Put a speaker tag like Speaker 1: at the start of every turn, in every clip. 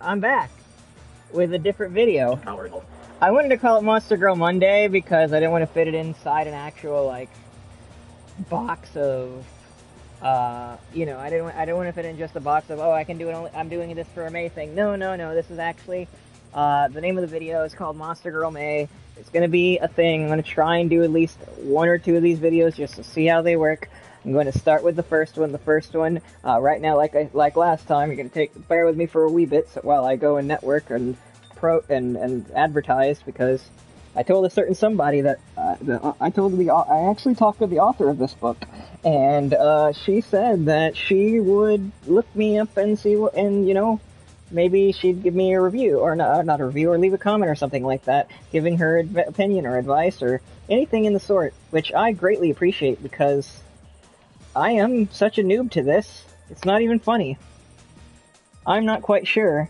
Speaker 1: I'm back with a different video. I wanted to call it Monster Girl Monday because I didn't want to fit it inside an actual like box of I didn't want to fit in just a box of, oh, I can do it only, I'm doing this for a May thing. No, this is actually the name of the video is called Monster Girl May. It's going to be a thing. I'm going to try and do at least one or two of these videos just to see how they work. I'm going to start with the first one. The first one, right now, like last time, you're going to bear with me for a wee bit while I go and network and advertise, because I told a certain somebody that I actually talked to the author of this book, and she said that she would look me up and see what, and maybe she'd give me a review, or not a review, or leave a comment or something like that, giving her opinion or advice or anything in the sort, which I greatly appreciate because I am such a noob to this. It's not even funny. I'm not quite sure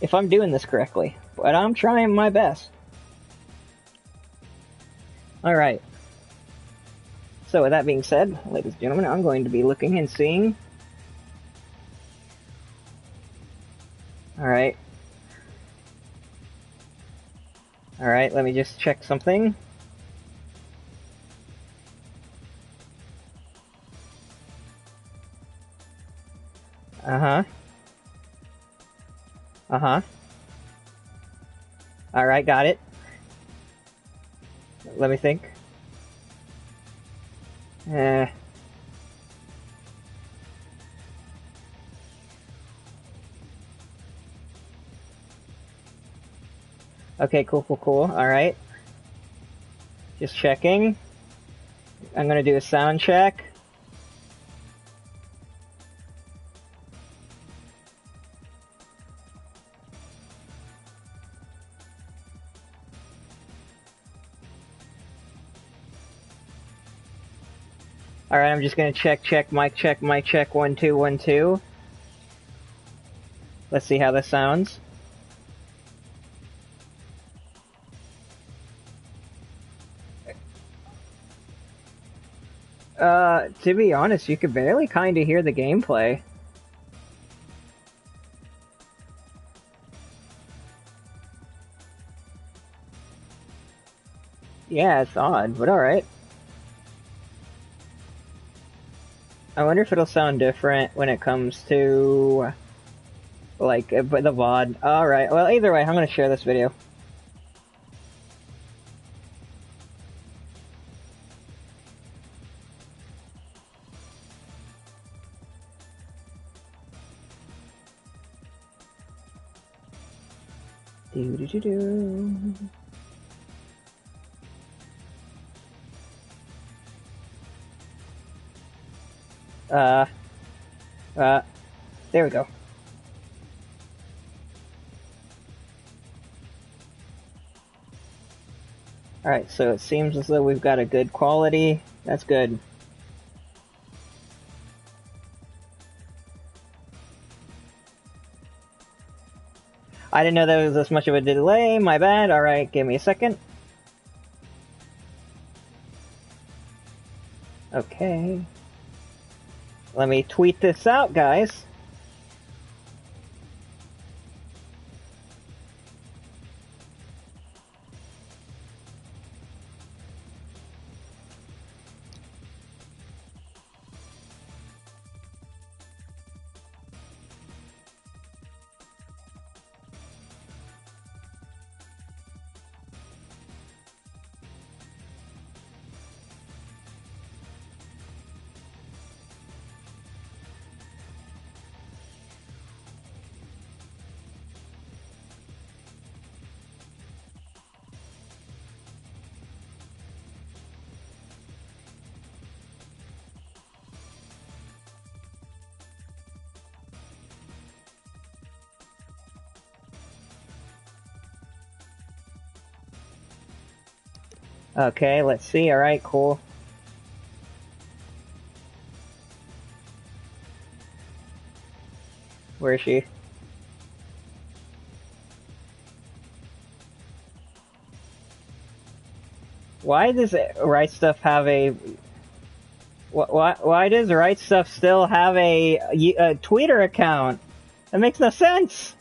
Speaker 1: if I'm doing this correctly, but I'm trying my best. Alright. So with that being said, ladies and gentlemen, I'm going to be looking and seeing. Alright. Alright, let me just check something. Uh-huh. Uh-huh. Alright, got it. Let me think. Okay, cool. Alright. Just checking. I'm gonna do a sound check. Alright, I'm just gonna check, mic check, 1 2 1 2. Let's see how this sounds. To be honest, you could barely kinda hear the gameplay. Yeah, it's odd, but alright. I wonder if it'll sound different when it comes to, like, the VOD. Alright, well, either way, I'm gonna share this video. Do-do-do-do. There we go. Alright, so it seems as though we've got a good quality. That's good. I didn't know there was this much of a delay, my bad. Alright, give me a second. Okay. Let me tweet this out, guys. Okay, let's see. Alright, cool. Where is she? Why does Right Stuff have a... Why does Right Stuff still have a Twitter account? That makes no sense!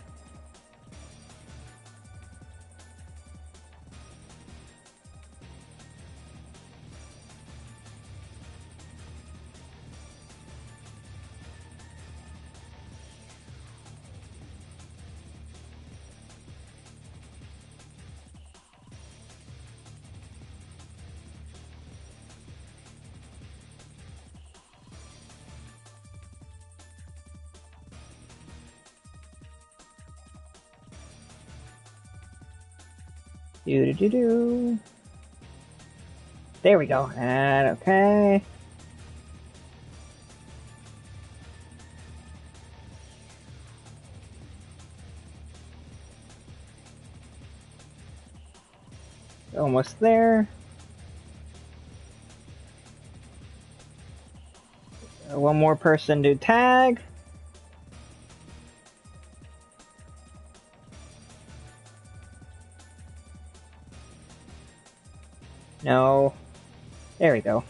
Speaker 1: Do do do do. There we go. And okay. Almost there. One more person to tag. No. There we go.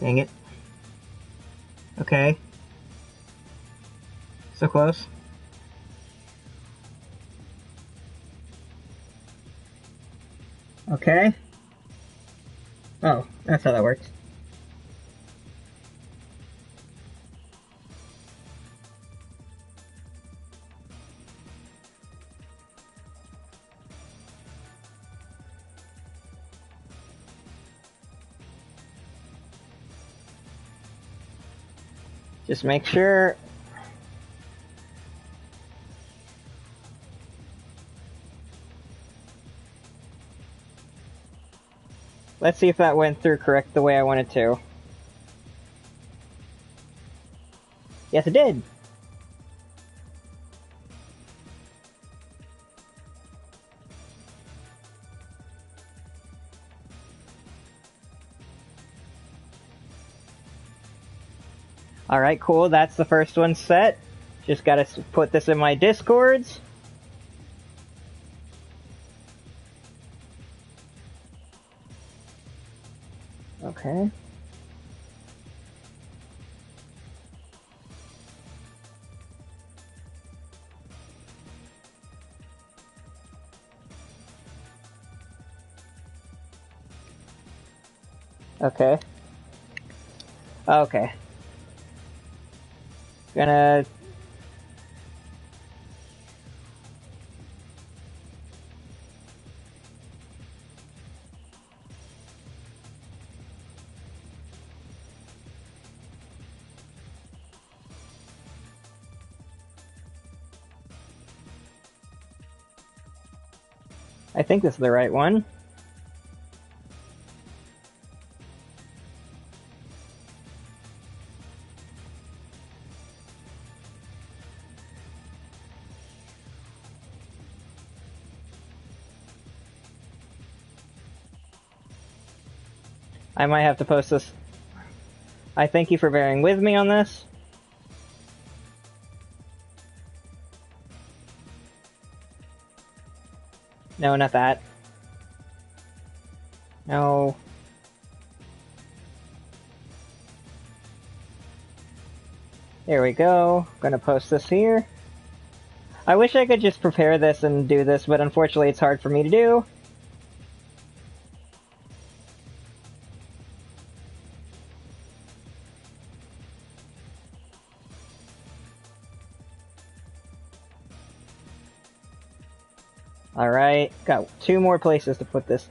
Speaker 1: Dang it. Okay. So close. Okay. Oh, that's how that works. Just make sure. Let's see if that went through correct the way I wanted to. Yes, it did. Alright, cool. That's the first one set. Just gotta put this in my discords. Okay. Okay. Okay. Gonna... I think this is the right one. I might have to post this. I thank you for bearing with me on this. No, not that. No. There we go. Gonna post this here. I wish I could just prepare this and do this, but unfortunately it's hard for me to do. Alright, got 2 more places to put this.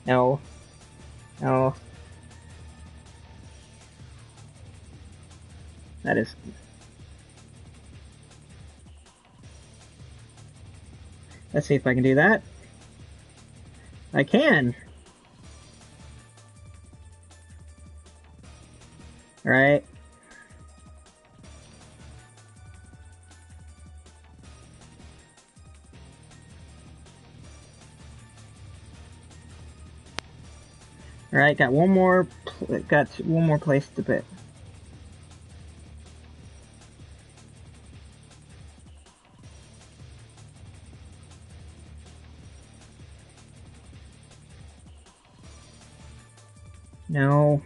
Speaker 1: No. No. That is... Let's see if I can do that. I can! Alright. Alright, got one more place to put. No.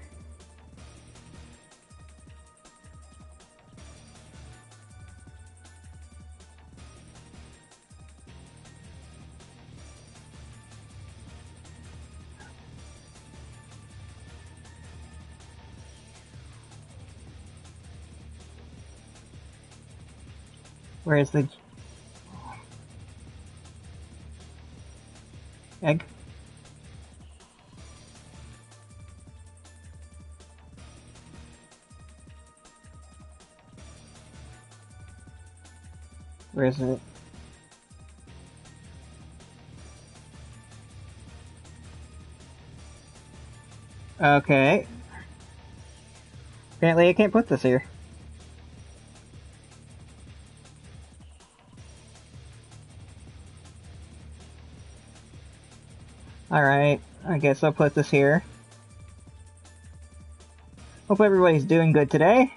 Speaker 1: Where's the egg? Where is it? Okay. Apparently I can't put this here. Alright, I guess I'll put this here. Hope everybody's doing good today.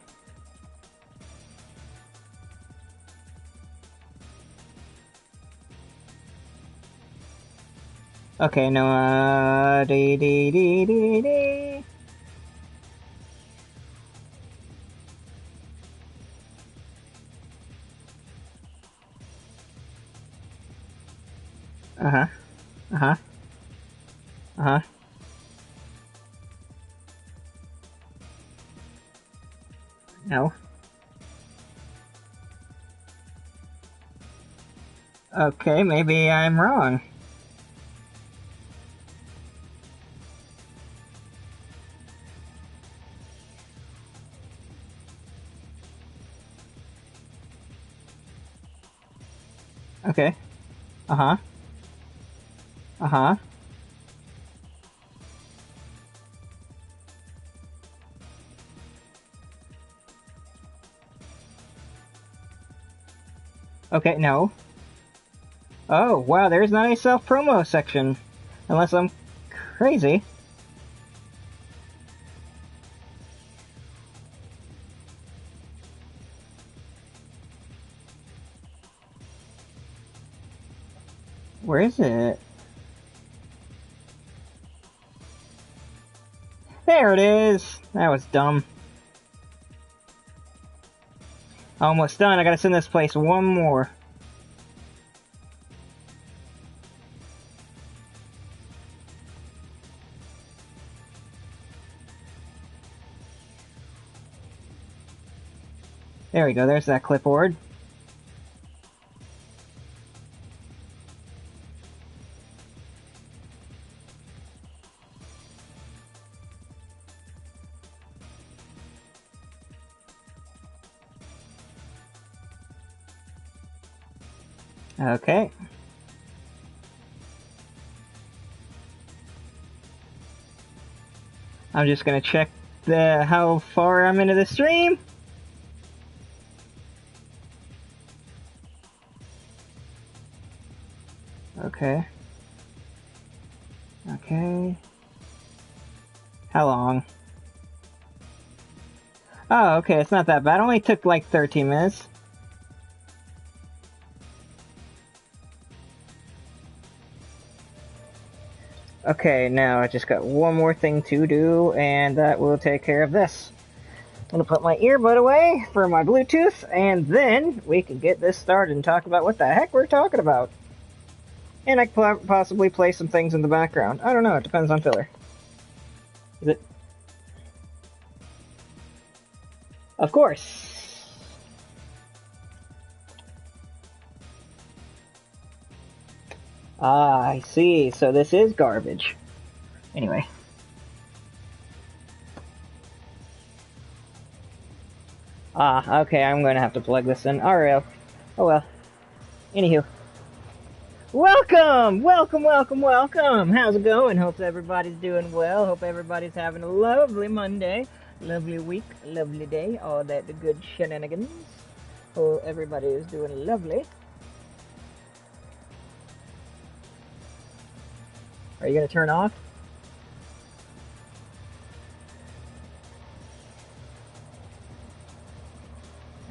Speaker 1: Okay, no, dee dee dee dee dee. Uh-huh. Uh-huh. Uh-huh. No. Okay, maybe I'm wrong. Okay. Uh-huh. Uh-huh. Okay, no. Oh, wow, there's not a self-promo section. Unless I'm crazy. Where is it? There it is! That was dumb. Almost done. I gotta send this place one more. There we go, there's that clipboard. Okay. I'm just gonna check how far I'm into the stream. Okay. Okay. How long? Oh, okay, it's not that bad. It only took like 13 minutes. Okay, now I just got one more thing to do, and that will take care of this. I'm gonna put my earbud away for my Bluetooth, and then we can get this started and talk about what the heck we're talking about. And I can possibly play some things in the background. I don't know, it depends on filler. Is it? Of course! Ah, I see. So this is garbage. Anyway. Ah, okay, I'm gonna have to plug this in. Alright. Oh well. Anywho. Welcome! Welcome, welcome, welcome! How's it going? Hope everybody's doing well. Hope everybody's having a lovely Monday. Lovely week. Lovely day. All that the good shenanigans. Hope everybody is doing lovely. Are you gonna turn off?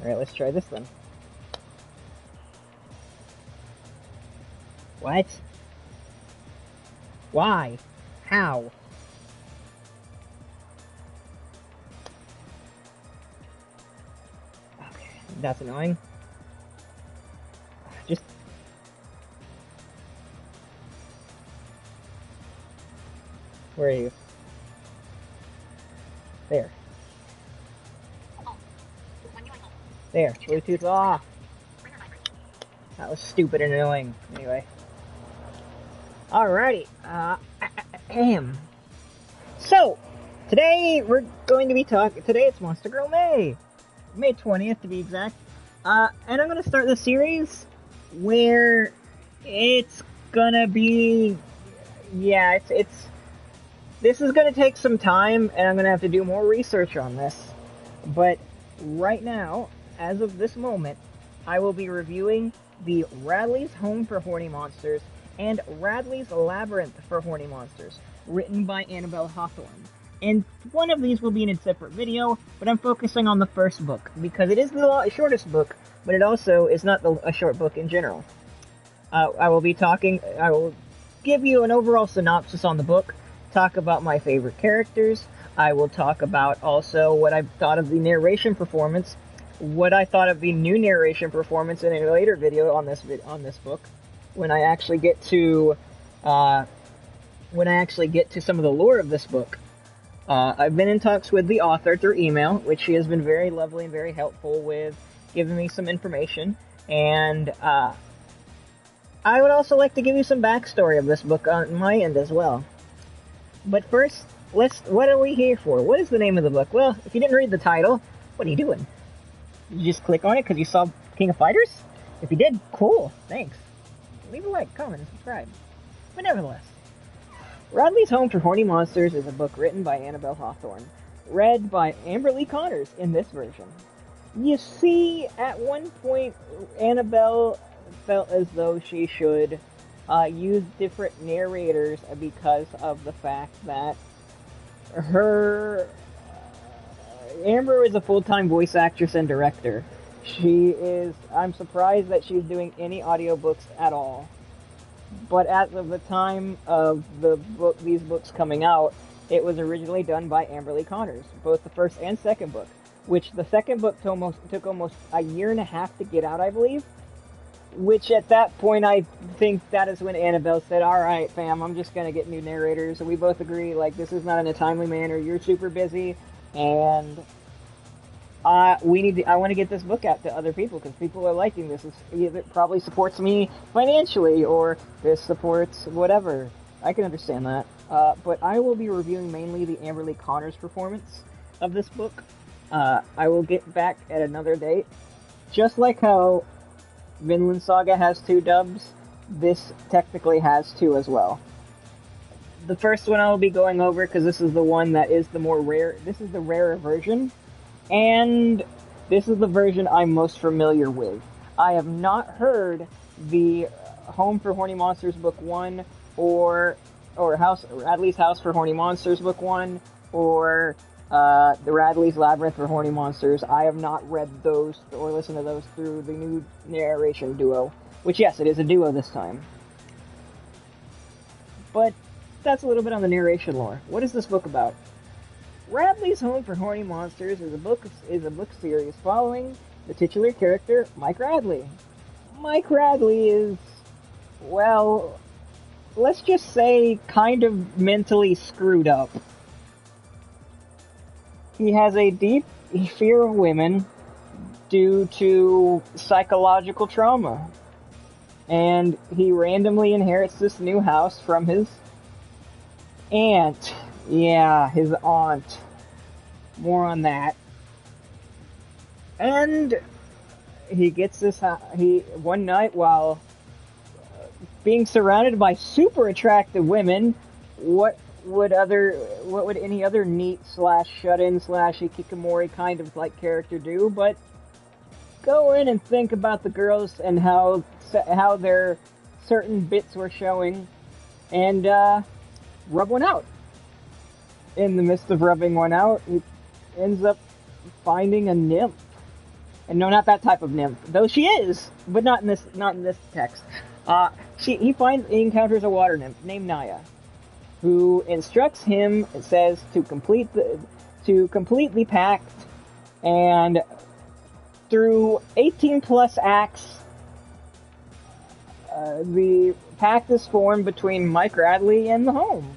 Speaker 1: Alright, let's try this then. What? Why? How? Okay, that's annoying. Just... Where are you? There. There, Bluetooth off. That was stupid and annoying. Anyway. Alrighty. So, today we're going to be talking. Today it's Monster Girl May. May 20th to be exact. And I'm going to start the series where it's gonna be. Yeah, this is gonna take some time, and I'm gonna have to do more research on this. But right now, as of this moment, I will be reviewing the Radley's Home for Horny Monsters and Radley's Labyrinth for Horny Monsters, written by Annabelle Hawthorne. And one of these will be in a separate video, but I'm focusing on the first book, because it is the shortest book, but it also is not a short book in general. I will give you an overall synopsis on the book, talk about my favorite characters. I will talk about also what I thought of the narration performance, what I thought of the new narration performance in a later video on this book, when I actually get to some of the lore of this book. I've been in talks with the author through email, which she has been very lovely and very helpful with giving me some information, and I would also like to give you some backstory of this book on my end as well. But first, what are we here for? What is the name of the book? Well, if you didn't read the title, what are you doing? You just click on it because you saw King of Fighters? If you did, cool, thanks. Leave a like, comment, and subscribe. But nevertheless, Radley's Home for Horny Monsters is a book written by Annabelle Hawthorne, read by Amberly Connors in this version. You see, at one point, Annabelle felt as though she should use different narrators because of the fact that Amber is a full-time voice actress and director. I'm surprised that she's doing any audiobooks at all. But as of the time of these books coming out, it was originally done by Amberly Connors, both the first and second book, which the second book took almost a year and a half to get out, I believe. Which at that point, I think that is when Annabelle said, "Alright, fam, I'm just gonna get new narrators." And we both agree, like, this is not in a timely manner, you're super busy, and I want to get this book out to other people, because people are liking this. It probably supports me financially, or this supports whatever. I can understand that. But I will be reviewing mainly the Amberly Connors performance of this book. I will get back at another date. Just like how Vinland Saga has 2 dubs, this technically has 2 as well. The first one I will be going over, because this is the one that is the more rare. This is the rarer version, and this is the version I'm most familiar with. I have not heard the Home for Horny Monsters Book 1, or Radley's House for Horny Monsters Book 1, or the Radley's Labyrinth for Horny Monsters. I have not read those or listened to those through the new narration duo. Which, yes, it is a duo this time. But that's a little bit on the narration lore. What is this book about? Radley's Home for Horny Monsters is a book series following the titular character, Mike Radley. Mike Radley is, well, let's just say kind of mentally screwed up. He has a deep fear of women due to psychological trauma. And he randomly inherits this new house from his aunt. Yeah, his aunt. More on that. And he gets this one night, while being surrounded by super attractive women, what would any other neat / shut-in / hikikomori kind of like character do but go in and think about the girls and how their certain bits were showing, and rub one out. In the midst of rubbing one out, he ends up finding a nymph. And no, not that type of nymph, though she is, but not in this text. He encounters a water nymph named Naya, who instructs him, it says, to complete the pact, and through 18 plus acts, the pact is formed between Mike Radley and the home.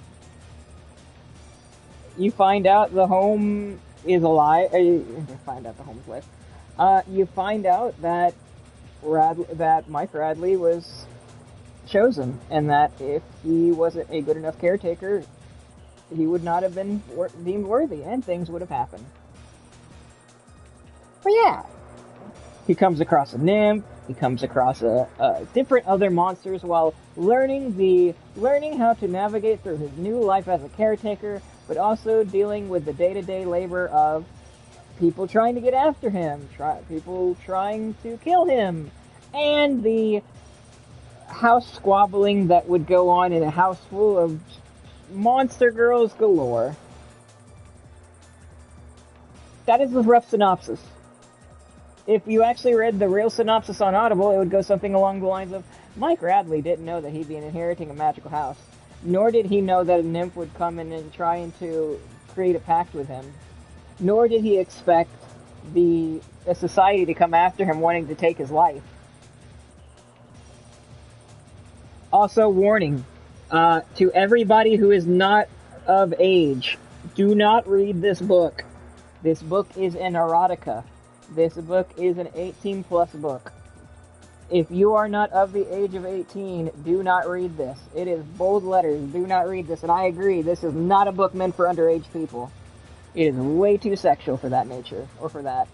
Speaker 1: You find out the home is alive. You find out the home is alive. You find out that that Mike Radley was chosen, and that if he wasn't a good enough caretaker, he would not have been deemed worthy, and things would have happened. But yeah, he comes across a nymph. He comes across different other monsters while learning how to navigate through his new life as a caretaker, but also dealing with the day-to-day labor of people trying to get after him, people trying to kill him, and the house squabbling that would go on in a house full of monster girls galore. That is the rough synopsis. If you actually read the real synopsis on Audible, it would go something along the lines of, Mike Radley didn't know that he'd be inheriting a magical house, nor did he know that a nymph would come in and trying to create a pact with him, nor did he expect a society to come after him wanting to take his life. Also, warning, to everybody who is not of age, do not read this book. This book is an erotica. This book is an 18-plus book. If you are not of the age of 18, do not read this. It is bold letters. Do not read this. And I agree, this is not a book meant for underage people. It is way too sexual for that nature, or for that.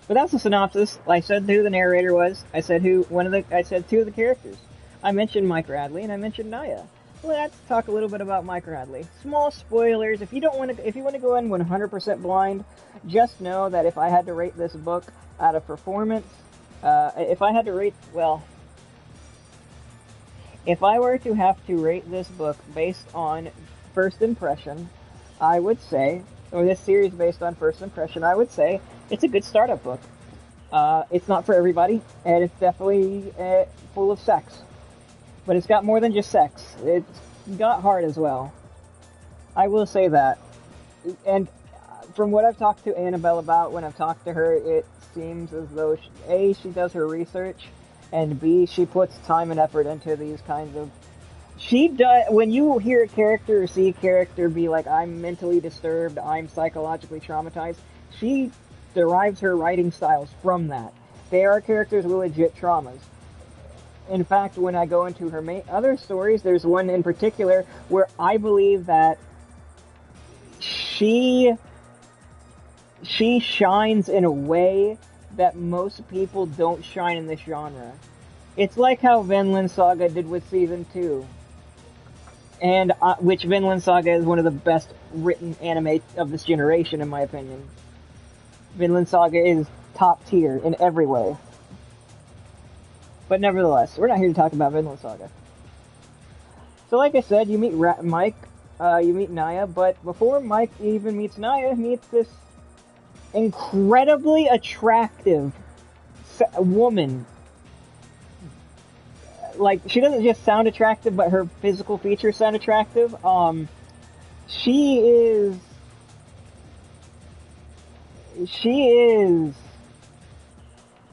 Speaker 1: But that's the synopsis. I said who the narrator was. I said two of the characters. I mentioned Mike Radley and I mentioned Naya. Let's talk a little bit about Mike Radley. Small spoilers. If you want to go in 100% blind, just know that if I had to rate this book out of performance, if I were to have to rate this book based on first impression, I would say, or this series based on first impression, I would say it's a good startup book. It's not for everybody, and it's definitely full of sex. But it's got more than just sex. It's got heart as well. I will say that. And from what I've talked to Annabelle about, when I've talked to her, it seems as though, she does her research, and B, she puts time and effort into these kinds of... When you hear a character or see a character be like, I'm mentally disturbed, I'm psychologically traumatized, she derives her writing styles from that. They are characters with legit traumas. In fact, when I go into her other stories, there's one in particular where I believe that she shines in a way that most people don't shine in this genre. It's like how Vinland Saga did with Season 2. And which Vinland Saga is one of the best written anime of this generation, in my opinion. Vinland Saga is top tier in every way. But nevertheless, we're not here to talk about Vinland Saga. So like I said, you meet Mike, you meet Naya, but before Mike even meets Naya, he meets this incredibly attractive woman. Like, she doesn't just sound attractive, but her physical features sound attractive. She is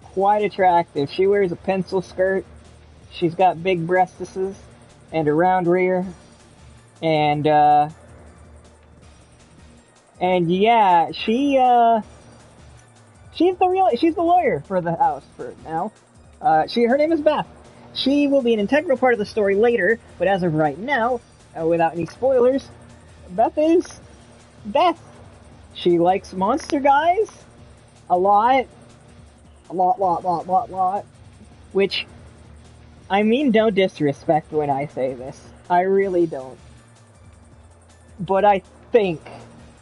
Speaker 1: quite attractive. She wears a pencil skirt. She's got big breasts and a round rear. And yeah, she's the lawyer for the house for now. Her name is Beth. She will be an integral part of the story later, but as of right now, without any spoilers, Beth is Beth. She likes monster guys a lot. Which, I mean no disrespect when I say this. I really don't. But I think,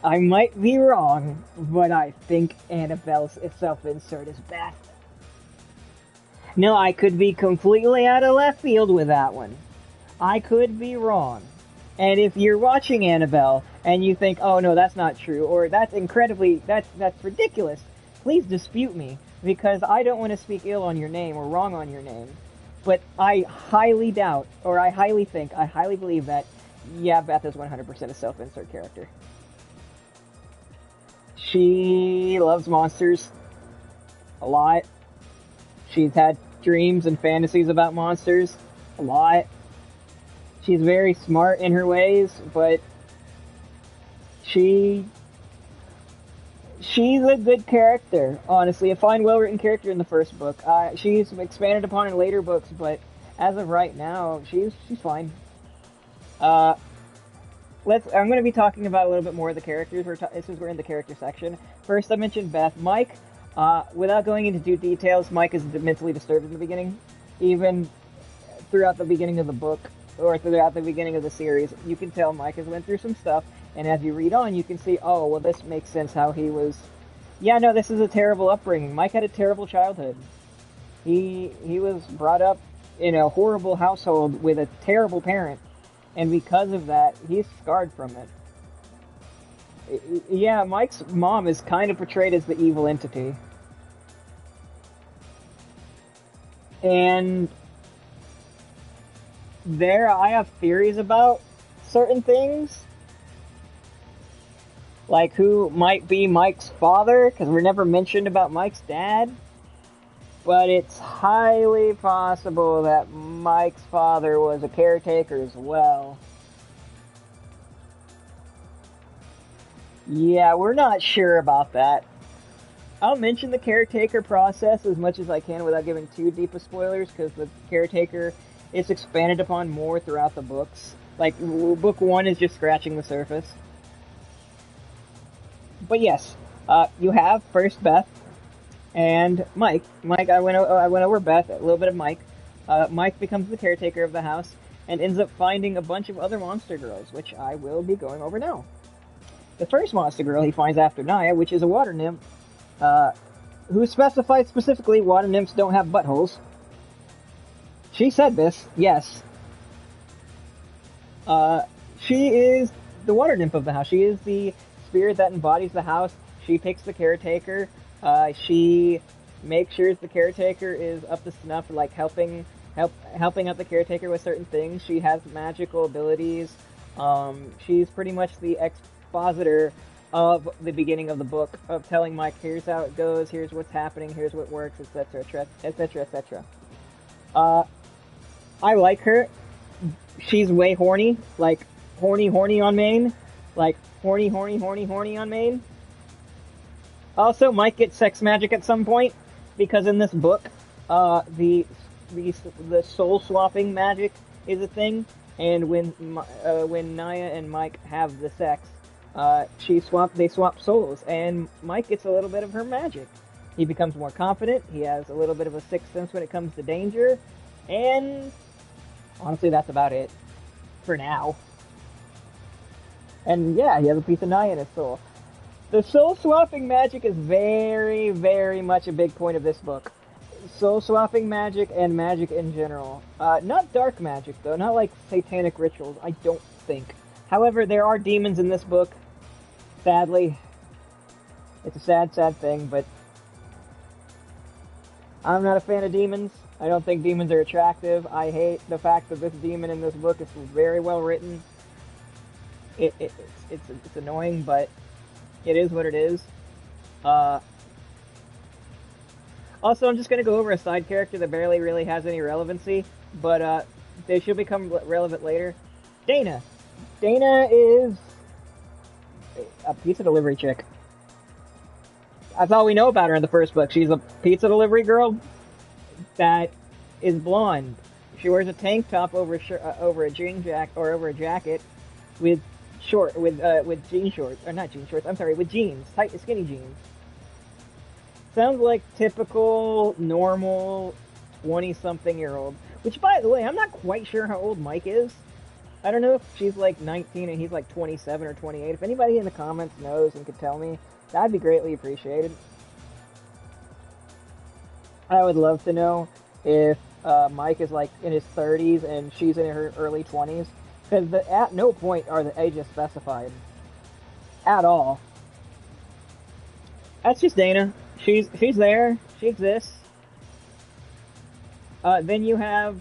Speaker 1: I might be wrong, but I think Annabelle's self-insert is Beth. No, I could be completely out of left field with that one. I could be wrong. And if you're watching Annabelle, and you think, oh no, that's not true, or that's ridiculous, please dispute me, because I don't want to speak ill on your name, or wrong on your name. But I highly doubt, or I highly believe that, yeah, Beth is 100% a self-insert character. She loves monsters a lot. She's had dreams and fantasies about monsters a lot. She's very smart in her ways, but she She's a good character, honestly. A fine, well-written character in the first book. She's expanded upon in later books, but as of right now, she's fine. Uh, I'm going to be talking about a little bit more of the characters. Since we're in the character section. First, I mentioned Beth. Mike, without going into due details, Mike is mentally disturbed in the beginning. Even throughout the beginning of the book, or throughout the beginning of the series, you can tell Mike has went through some stuff, and as you read on, you can see, oh, well, this makes sense how he was... Yeah, no, this is a terrible upbringing. Mike had a terrible childhood. He was brought up in a horrible household with a terrible parent, and because of that, he's scarred from it. Yeah, Mike's mom is kind of portrayed as the evil entity. And there, I have theories about certain things. Like who might be Mike's father, because we're never mentioned about Mike's dad. But it's highly possible that Mike's father was a caretaker as well. Yeah, we're not sure about that. I'll mention the caretaker process as much as I can without giving too deep of spoilers, because the caretaker is expanded upon more throughout the books. Like, book 1 is just scratching the surface. But yes, you have first Beth and Mike. I went over Beth, a little bit of Mike. Mike becomes the caretaker of the house and ends up finding a bunch of other monster girls, which I will be going over now. The first monster girl he finds after Naya, which is a water nymph, who specifies specifically water nymphs don't have buttholes. She said this, yes. She is the water nymph of the house. She is the spirit that embodies the house. She picks the caretaker. She makes sure the caretaker is up to snuff, like helping out the caretaker with certain things. She has magical abilities. She's pretty much the expositor of the beginning of the book, of telling Mike, here's how it goes, here's what's happening, here's what works, etc., etc., etc. I like her. She's way horny, like horny on main, like horny on main. Also, Mike gets sex magic at some point, because in this book, the soul swapping magic is a thing, and when Naya and Mike have the sex, they swap souls, and Mike gets a little bit of her magic. He becomes more confident. He has a little bit of a sixth sense when it comes to danger, and honestly, that's about it for now. And yeah, he has a piece of Naya in his soul. The soul swapping magic is very, very much a big point of this book. Soul swapping magic and magic in general. Not dark magic though, not like satanic rituals, I don't think. However, there are demons in this book. Sadly. It's a sad, sad thing, but I'm not a fan of demons. I don't think demons are attractive. I hate the fact that this demon in this book is very well written. It's annoying, but it is what it is. Also, I'm just going to go over a side character that barely really has any relevancy, but they should become relevant later. Dana. Dana is a pizza delivery chick. That's all we know about her in the first book. She's a pizza delivery girl that is blonde. She wears a tank top over a jacket with jean shorts, or not jean shorts. I'm sorry, with jeans, tight, skinny jeans. Sounds like typical, normal 20-something-year-old. Which, by the way, I'm not quite sure how old Mike is. I don't know if she's like 19 and he's like 27 or 28. If anybody in the comments knows and could tell me, that'd be greatly appreciated. I would love to know if Mike is like in his 30s and she's in her early 20s. Because at no point are the ages specified. At all. That's just Dana. She's there. She exists. Then you have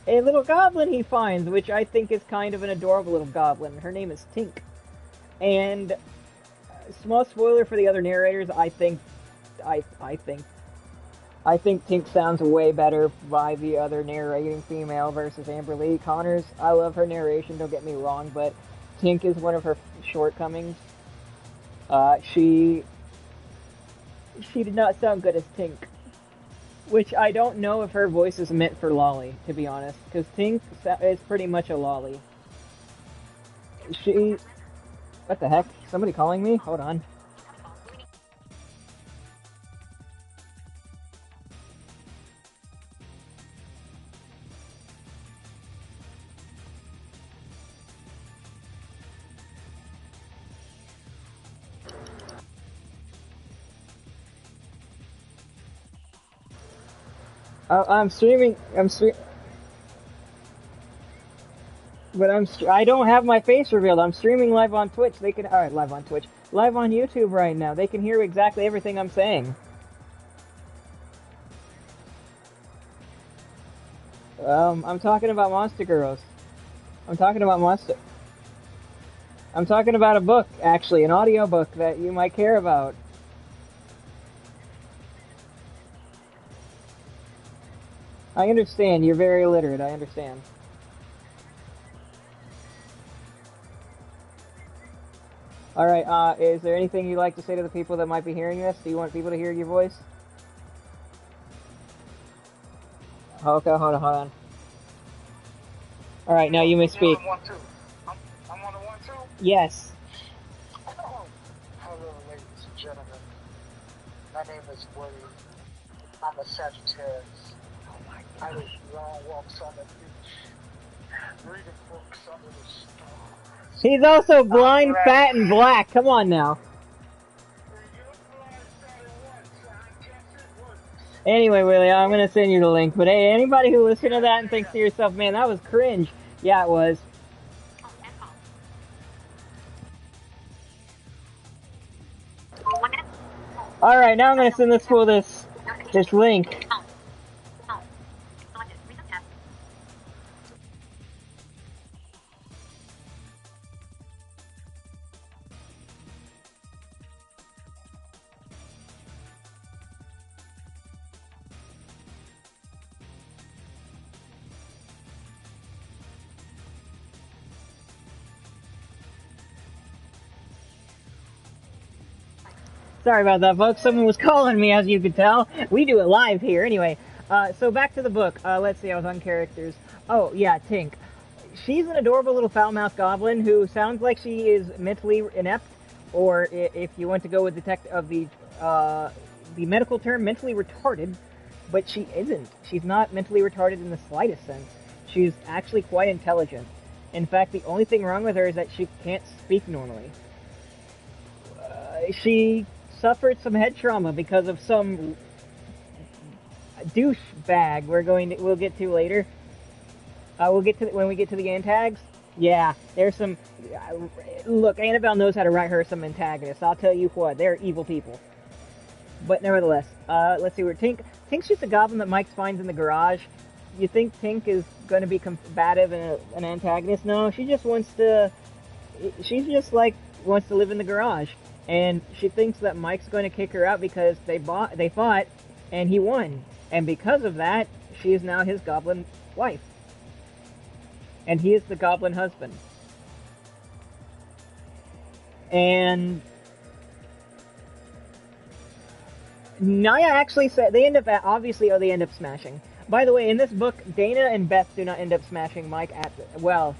Speaker 1: a little goblin he finds, which I think is kind of an adorable little goblin. Her name is Tink. And small spoiler for the other narrators, I think Tink sounds way better by the other narrating female versus Amber Lee Connors. I love her narration, don't get me wrong, but Tink is one of her shortcomings. She She did not sound good as Tink. Which I don't know if her voice is meant for Lolly, to be honest, because Tink is pretty much a Lolly. She... What the heck? Somebody calling me? Hold on. I'm streaming. But I don't have my face revealed. I'm streaming live on Twitch. They can. Alright, live on Twitch. Live on YouTube right now. They can hear exactly everything I'm saying. I'm talking about Monster Girls. I'm talking about I'm talking about a book, actually, an audio book that you might care about. I understand. You're very illiterate. I understand. Alright, is there anything you'd like to say to the people that might be hearing this? Do you want people to hear your voice? Okay, hold on. Alright, now you may speak.
Speaker 2: I'm on the 1-2?
Speaker 1: Yes.
Speaker 2: Hello, ladies and gentlemen. My name is Woody. I'm a Sagittarius. I live long walks on the beach, reading books under the stars.
Speaker 1: He's also blind, fat, and black. Come on now. Anyway, Willie, I'm gonna send you the link. But hey, anybody who listened to that and thinks to yourself, man, that was cringe. Yeah, it was. Alright, now I'm gonna send this fool this link. Sorry about that, folks. Someone was calling me, as you could tell. We do it live here. Anyway, so back to the book. Let's see, I was on characters. Oh, yeah, Tink. She's an adorable little foul-mouthed goblin who sounds like she is mentally inept, or if you want to go with the medical term, mentally retarded, but she isn't. She's not mentally retarded in the slightest sense. She's actually quite intelligent. In fact, the only thing wrong with her is that she can't speak normally. She suffered some head trauma because of some douchebag we'll get to later. We'll get to when we get to the antags. Yeah, there's some. Look, Annabelle knows how to write her some antagonists. I'll tell you what, they're evil people. But nevertheless, let's see where Tink's just a goblin that Mike finds in the garage. You think Tink is going to be combative and an antagonist? No, she just wants to. She's just like wants to live in the garage. And she thinks that Mike's going to kick her out because they fought, and he won. And because of that, she is now his goblin wife. And he is the goblin husband. And Naya actually said they end up smashing. By the way, in this book, Dana and Beth do not end up smashing Mike well,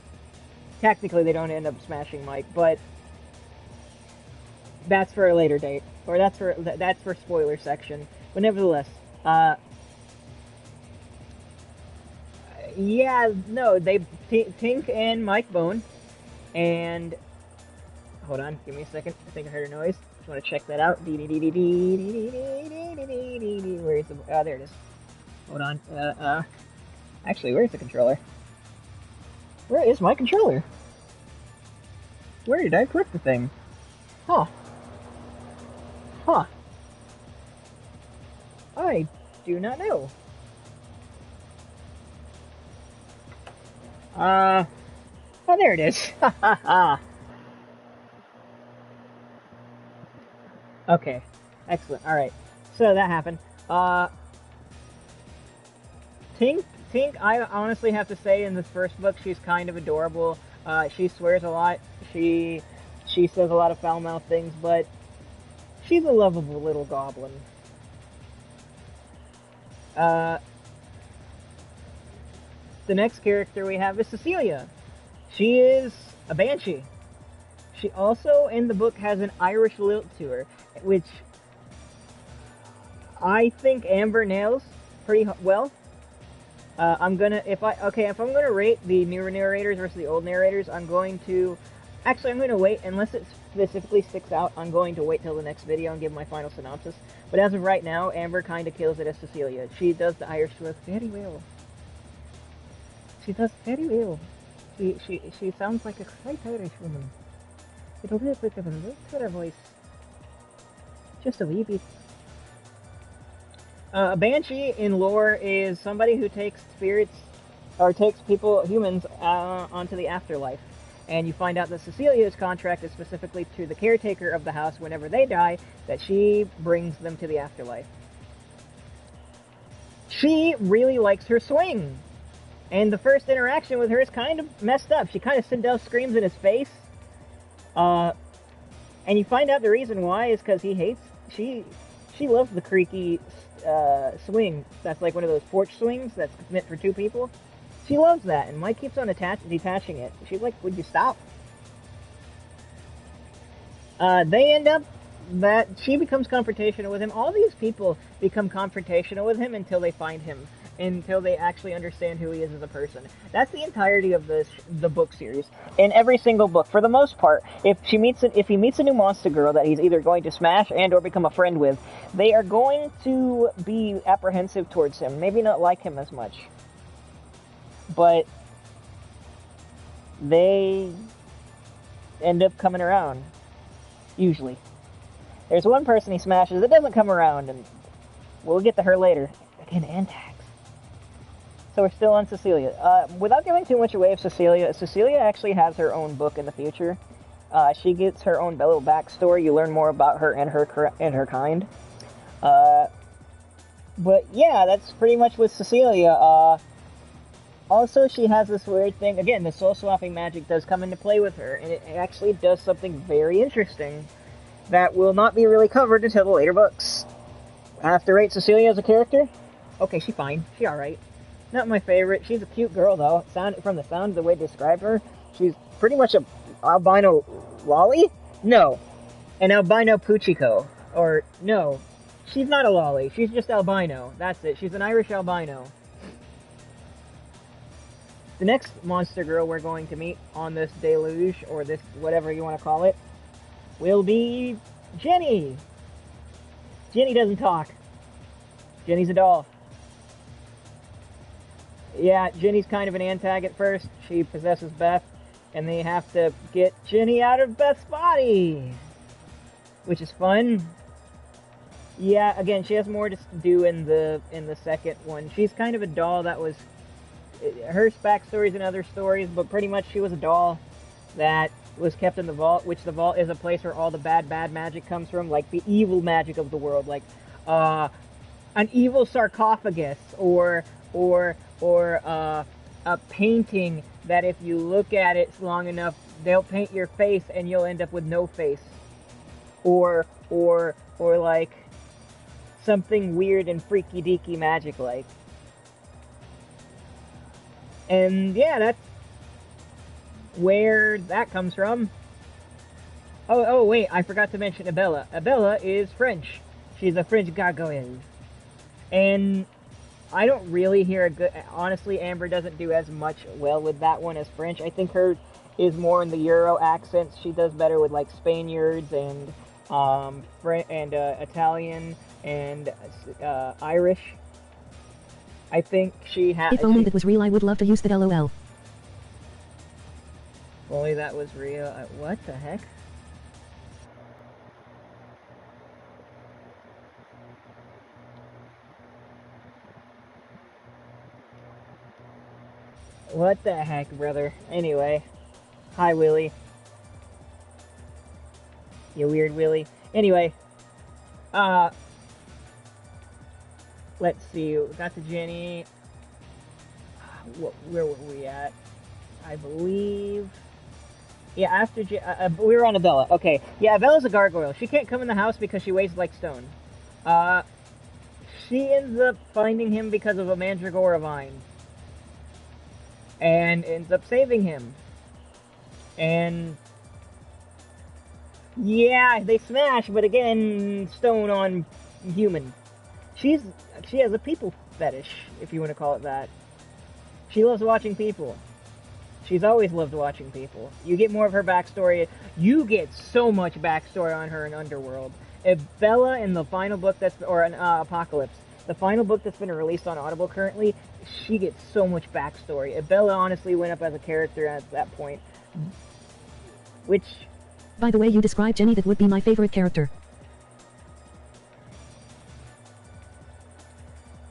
Speaker 1: technically they don't end up smashing Mike, but that's for a later date, or that's for spoiler section. But nevertheless, yeah, no, Tink and Mike bone, and hold on, give me a second. I think I heard a noise. Just want to check that out. Where is the? Oh, there it is. Hold on. Actually, where's the controller? Where is my controller? Where did I put the thing? Huh. I do not know. Oh, there it is. Okay. Excellent. Alright. So that happened. Tink, I honestly have to say in this first book, she's kind of adorable. She swears a lot. She says a lot of foul-mouthed things, but She's a lovable little goblin. The next character we have is Cecilia. She is a banshee. She also, in the book, has an Irish lilt to her, which I think Amber nails pretty well. If I'm gonna rate the newer narrators versus the old narrators, I'm going to wait, unless it specifically sticks out, I'm going to wait till the next video and give my final synopsis. But as of right now, Amber kind of kills it as Cecilia. She does the Irish lilt very well. She does very well. She sounds like a quite Irish woman. With a little bit of a lilt to her voice. Just a wee bit. A banshee in lore is somebody who takes spirits, or takes humans, onto the afterlife. And you find out that Cecilia's contract is specifically to the caretaker of the house whenever they die, that she brings them to the afterlife. She really likes her swing. And the first interaction with her is kind of messed up. She kind of Sindel screams in his face. And you find out the reason why is because she loves the creaky swing. That's like one of those porch swings that's meant for two people. She loves that, and Mike keeps on detaching it. She's like, would you stop? They end up that she becomes confrontational with him. All these people become confrontational with him until they find him, until they actually understand who he is as a person. That's the entirety of the book series. In every single book, for the most part, if he meets a new monster girl that he's either going to smash and or become a friend with, they are going to be apprehensive towards him. Maybe not like him as much, but they end up coming around. Usually, there's one person he smashes that doesn't come around, and we'll get to her later. Again, Antax. So we're still on Cecilia. Without giving too much away of Cecilia actually has her own book in the future. She gets her own little backstory. You learn more about her and her kind. But yeah, that's pretty much with Cecilia. Also, she has this weird thing. Again, the soul-swapping magic does come into play with her, and it actually does something very interesting that will not be really covered until the later books. I have to rate Cecilia as a character? Okay, she's fine. She's alright. Not my favorite. She's a cute girl, though. From the sound of the way they describe her, she's pretty much a albino lolly? No. An albino puchiko. Or, no. She's not a lolly. She's just albino. That's it. She's an Irish albino. The next monster girl we're going to meet on this deluge, or this whatever you want to call it, will be Jenny. Jenny doesn't talk. Jenny's a doll. Yeah, Jenny's kind of an antag at first. She possesses Beth, and they have to get Jenny out of Beth's body, which is fun. Yeah, again, she has more to do in the second one. She's kind of a doll that was... Her backstories and other stories, but pretty much she was a doll that was kept in the vault, which the vault is a place where all the bad magic comes from, like the evil magic of the world, like an evil sarcophagus, or a painting that if you look at it long enough, they'll paint your face and you'll end up with no face, or like something weird and freaky deaky magic like. And yeah, that's where that comes from. Oh wait, I forgot to mention Abella. Abella is French. She's a French gargoyle. And I don't really hear a good... Honestly, Amber doesn't do as much well with that one as French. I think her is more in the Euro accents. She does better with like Spaniards and Italian and Irish. I think she has...
Speaker 3: If only that was real, I would love to use that LOL.
Speaker 1: If only that was real. What the heck? What the heck, brother? Anyway. Hi, Willie. You weird Willie. Anyway. Let's see. We got to Jenny. Where were we at? I believe... Yeah, after we were on Abella. Okay, yeah, Abella's a gargoyle. She can't come in the house because she weighs like stone. Uh, she ends up finding him because of a mandragora vine, and ends up saving him. And yeah, they smash, but again, stone on human. She's she has a people fetish, if you want to call it that. She loves watching people. She's always loved watching people. You get more of her backstory. You get so much backstory on her in Underworld. If Bella in the final book or an Apocalypse, the final book that's been released on Audible currently, she gets so much backstory. If Bella honestly went up as a character at that point, which...
Speaker 3: By the way you described Jenny, that would be my favorite character.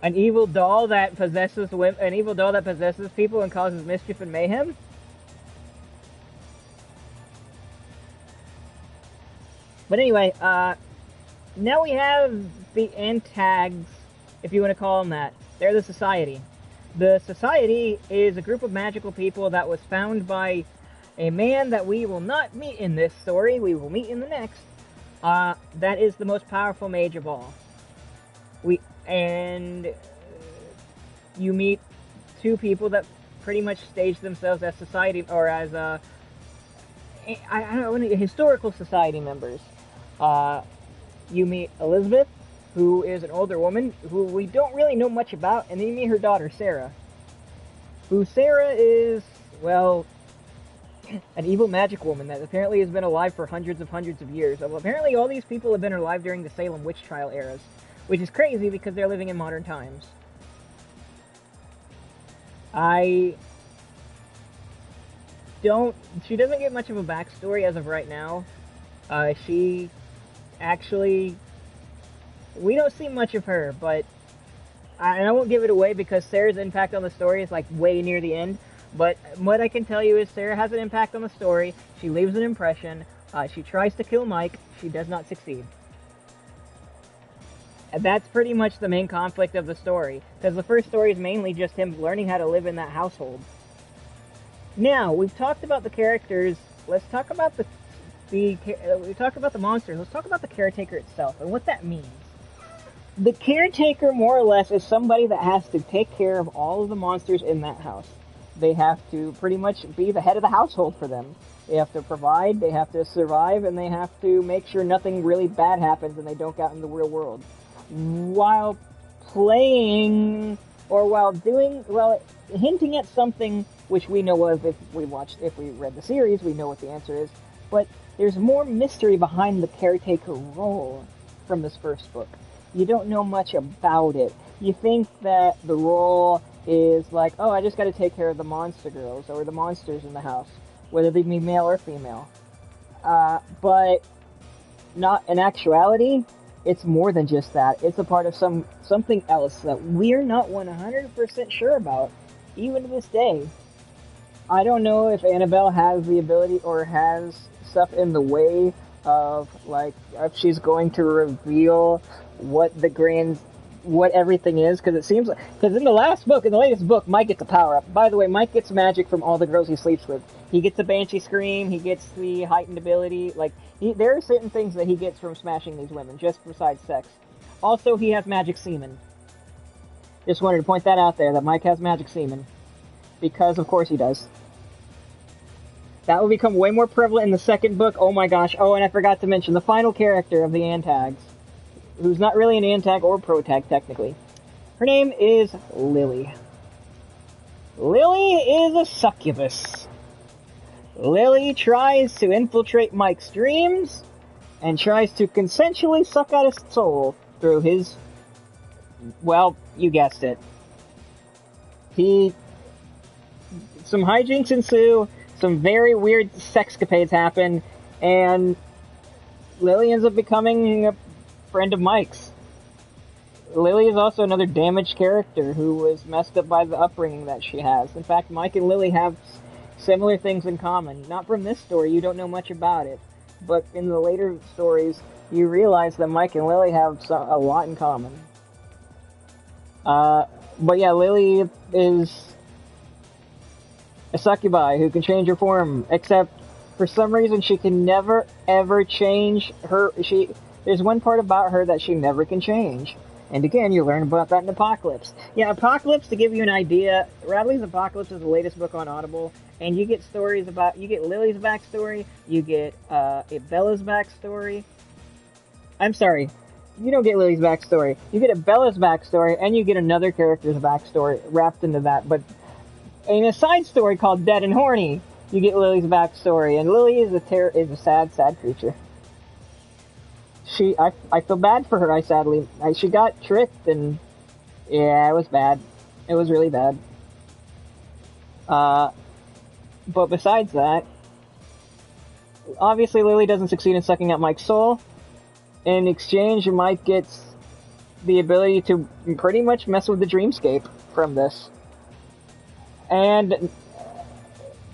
Speaker 1: An evil doll that possesses people and causes mischief and mayhem? But anyway, now we have the antags, if you want to call them that. They're the Society. The Society is a group of magical people that was found by a man that we will not meet in this story, we will meet in the next. That is the most powerful mage of all. You meet two people that pretty much stage themselves as society, or as I don't know, historical society members. You meet Elizabeth, who is an older woman who we don't really know much about, and then you meet her daughter Sarah, Sarah is, well, an evil magic woman that apparently has been alive for hundreds of years. Well, apparently all these people have been alive during the Salem witch trial eras, which is crazy because they're living in modern times. She doesn't get much of a backstory as of right now. We don't see much of her, but I won't give it away because Sarah's impact on the story is like way near the end. But what I can tell you is Sarah has an impact on the story. She leaves an impression. She tries to kill Mike. She does not succeed. And that's pretty much the main conflict of the story, because the first story is mainly just him learning how to live in that household. Now, we've talked about the characters. Let's talk about we talked about the monsters. Let's talk about the caretaker itself and what that means. The caretaker, more or less, is somebody that has to take care of all of the monsters in that house. They have to pretty much be the head of the household for them. They have to provide, they have to survive, and they have to make sure nothing really bad happens and they don't get out in the real world. While playing, or while hinting at something which we know of if we read the series, we know what the answer is, but there's more mystery behind the caretaker role from this first book. You don't know much about it. You think that the role is like, oh, I just gotta take care of the monster girls, or the monsters in the house, whether they be male or female. But not in actuality, it's more than just that. It's a part of something else that we're not 100% sure about, even to this day. I don't know if Annabelle has the ability or has stuff in the way of, like, if she's going to reveal what everything is, because it seems like, because in the latest book, Mike gets a power-up. By the way, Mike gets magic from all the girls he sleeps with. He gets a Banshee Scream, he gets the heightened ability, there are certain things that he gets from smashing these women, just besides sex. Also, he has magic semen. Just wanted to point that out there, that Mike has magic semen. Because, of course, he does. That will become way more prevalent in the second book. Oh my gosh. Oh, and I forgot to mention the final character of the Antags, who's not really an Antag or Protag, technically. Her name is Lily. Lily is a succubus. Lily tries to infiltrate Mike's dreams, and tries to consensually suck out his soul through his... well, you guessed it. Some hijinks ensue, some very weird sexcapades happen, and Lily ends up becoming a friend of Mike's. Lily is also another damaged character who was messed up by the upbringing that she has. In fact, Mike and Lily have similar things in common. Not from this story, you don't know much about it, but in the later stories, you realize that Mike and Lily have a lot in common. But yeah, Lily is a succubi who can change her form, except For some reason, she can never, ever change there's one part about her that she never can change. And again, you learn about that in Apocalypse. Yeah, Apocalypse, to give you an idea, Radley's Apocalypse is the latest book on Audible, and you get you get Lily's backstory, you get Bella's backstory. I'm sorry, you don't get Lily's backstory. You get Bella's backstory, and you get another character's backstory wrapped into that. But in a side story called Dead and Horny, you get Lily's backstory, and Lily is a sad, sad creature. I feel bad for her. She got tricked, and yeah, it was bad. It was really bad. But besides that, obviously Lily doesn't succeed in sucking out Mike's soul. In exchange, Mike gets the ability to pretty much mess with the dreamscape from this. And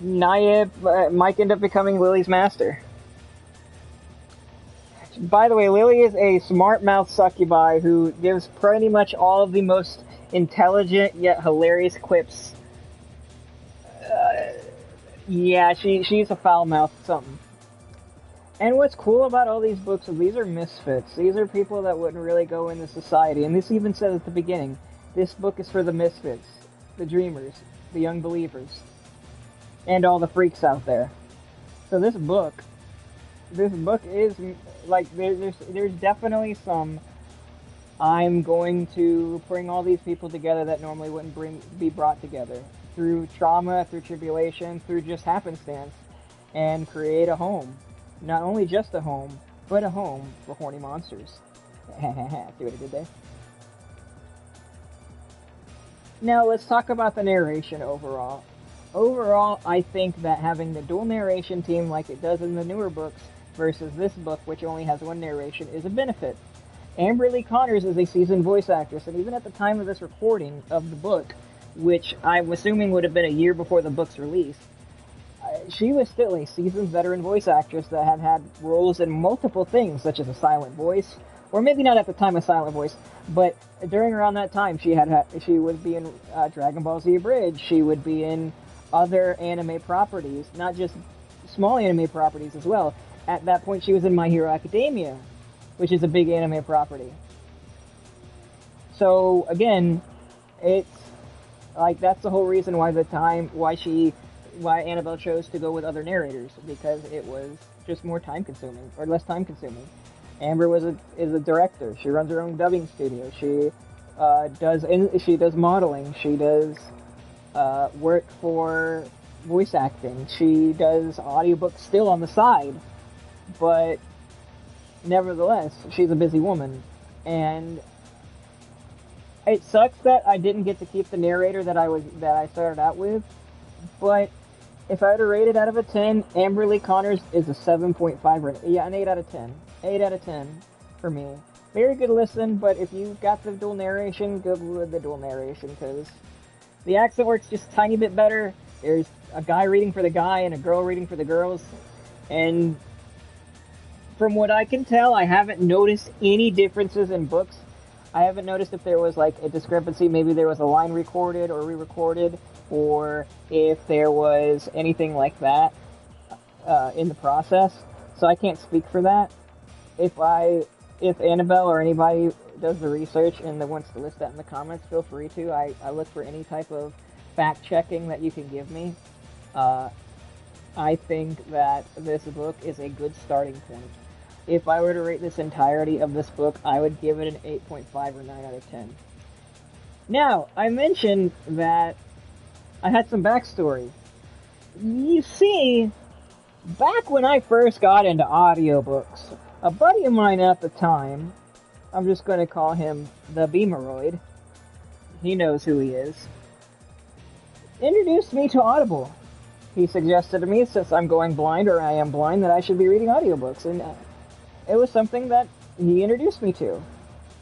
Speaker 1: Mike ended up becoming Lily's master. By the way, Lily is a smart-mouthed succubi who gives pretty much all of the most intelligent yet hilarious quips. Yeah, she's a foul-mouthed something. And what's cool about all these books is these are misfits. These are people that wouldn't really go into society. And this even says at the beginning, this book is for the misfits, the dreamers, the young believers, and all the freaks out there. So this book is like there's definitely some I'm going to bring all these people together that normally wouldn't be brought together through trauma, through tribulation, through just happenstance, and create a home. Not only just a home, but a home for horny monsters. See what I did there? Now let's talk about the narration overall. Overall, I think that having the dual narration team like it does in the newer books versus this book, which only has one narration, is a benefit. Amberly Connors is a seasoned voice actress, and even at the time of this recording of the book, which I'm assuming would have been a year before the book's release, she was still a seasoned veteran voice actress that had roles in multiple things, such as a silent voice, or maybe not at the time a silent voice, but during around that time she would be in Dragon Ball Z Abridged, she would be in other anime properties, not just small anime properties as well. At that point she was in My Hero Academia, which is a big anime property. So again, it's like that's the whole reason why Annabelle chose to go with other narrators, because it was just more time consuming, or less time consuming. Amber is a director. She runs her own dubbing studio. She does modeling. She does work for voice acting. She does audiobooks still on the side, but nevertheless, she's a busy woman. And it sucks that I didn't get to keep the narrator that I started out with, but if I were to rate it out of a 10, Amberly Connors is a 7.5 yeah, an 8 out of 10. 8 out of 10 for me. Very good listen, but if you got the dual narration, go with the dual narration, because the accent works just a tiny bit better. There's a guy reading for the guy and a girl reading for the girls, and from what I can tell, I haven't noticed any differences in books. I haven't noticed if there was like a discrepancy, maybe there was a line recorded or re-recorded, or if there was anything like that in the process. So I can't speak for that. If Annabelle or anybody does the research and wants to list that in the comments, feel free to. I look for any type of fact-checking that you can give me. I think that this book is a good starting point. If I were to rate this entirety of this book, I would give it an 8.5 or 9 out of 10. Now, I mentioned that I had some backstory. You see, back when I first got into audiobooks, a buddy of mine at the time, I'm just going to call him the Beameroid, he knows who he is, introduced me to Audible. He suggested to me, since I'm going blind, or I am blind, that I should be reading audiobooks, and it was something that he introduced me to.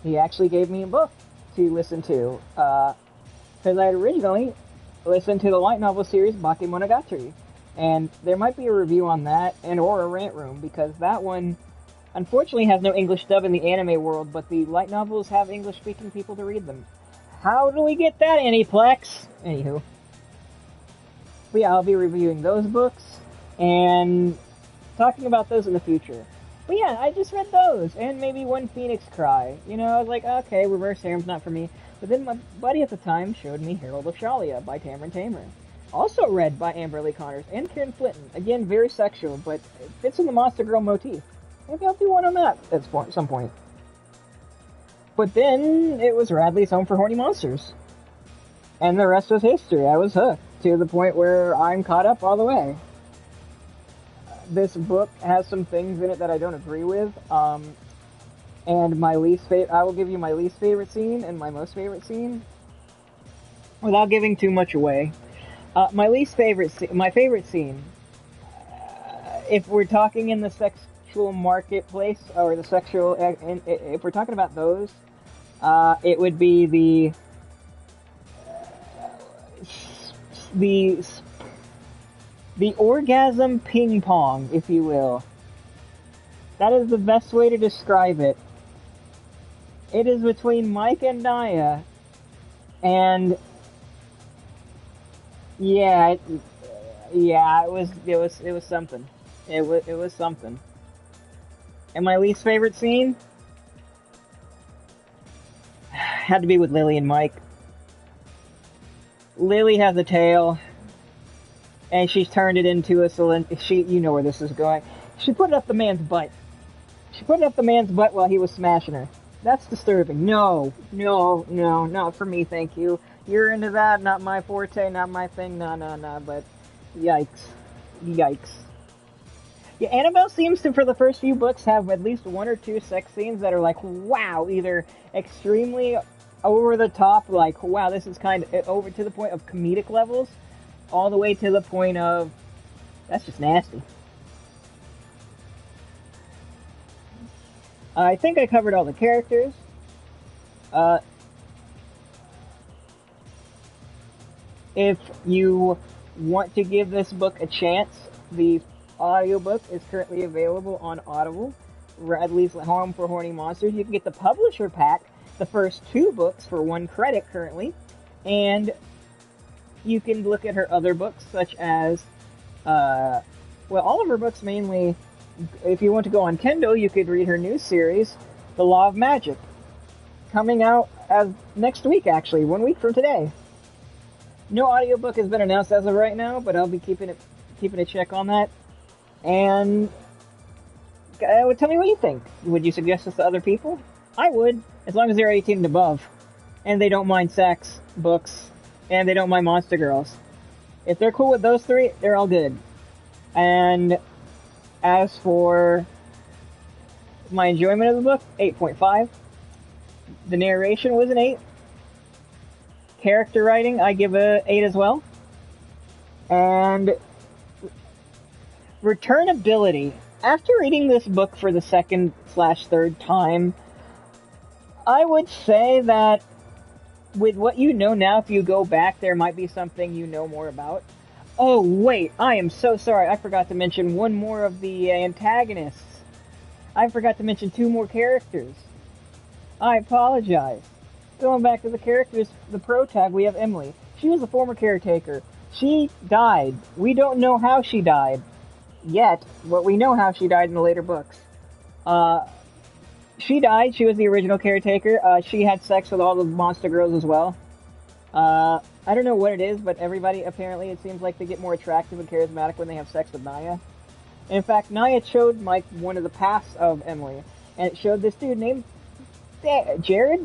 Speaker 1: He actually gave me a book to listen to, because I had originally listened to the light novel series Bakemonogatari, and there might be a review on that, and or a rant room, because that one unfortunately has no English dub in the anime world, but the light novels have English-speaking people to read them. How do we get that, Aniplex? Anywho. But yeah, I'll be reviewing those books, and talking about those in the future. But yeah, I just read those, and maybe one Phoenix Cry. You know, I was like, okay, Reverse Harem's not for me. But then my buddy at the time showed me Herald of Shalia by Tamron Tamer. Also read by Amber Lee Connors and Kieran Flinton. Again, very sexual, but it fits in the Monster Girl motif. Maybe I'll do one on that at some point. But then it was Radley's Home for Horny Monsters. And the rest was history. I was hooked to the point where I'm caught up all the way. This book has some things in it that I don't agree with. And my least favorite, I will give you my least favorite scene and my most favorite scene without giving too much away. My favorite scene, if we're talking in the sexual marketplace or the sexual, if we're talking about those, it would be the orgasm ping pong, if you will. That is the best way to describe it. It is between Mike and Naya, and yeah, it was something. It was something. And my least favorite scene had to be with Lily and Mike. Lily has a tail, and she's turned it into a you know where this is going. She put it up the man's butt. She put it up the man's butt while he was smashing her. That's disturbing. No, not for me, thank you. You're into that, not my forte, not my thing, no, but yikes. Yeah, Annabelle seems to, for the first few books, have at least one or two sex scenes that are like, wow, either extremely over the top, like, wow, this is kind of over to the point of comedic levels, all the way to the point of, that's just nasty. I think I covered all the characters. If you want to give this book a chance, the audiobook is currently available on Audible, Radley's Home for Horny Monsters. You can get the publisher pack, the first 2 books for 1 credit currently, and you can look at her other books, such as, all of her books mainly. If you want to go on Kindle, you could read her new series, The Law of Magic, coming out as next week, actually, 1 week from today. No audiobook has been announced as of right now, but I'll be keeping a check on that. And tell me what you think. Would you suggest this to other people? I would, as long as they're 18 and above, and they don't mind sex, books, and they don't mind monster girls. If they're cool with those 3, they're all good. And as for my enjoyment of the book, 8.5. The narration was an 8. Character writing, I give a 8 as well. And returnability. After reading this book for the 2nd/3rd time, I would say that with what you know now, if you go back, there might be something you know more about. Oh, wait, I am so sorry. I forgot to mention one more of the antagonists. I forgot to mention 2 more characters. I apologize. Going back to the characters, the protag, we have Emily. She was a former caretaker. She died. We don't know how she died yet, but we know how she died in the later books. She died. She was the original caretaker. She had sex with all the monster girls as well. I don't know what it is, but everybody, apparently, it seems like they get more attractive and charismatic when they have sex with Naya. And in fact, Naya showed Mike one of the pasts of Emily, and it showed this dude named Garrett,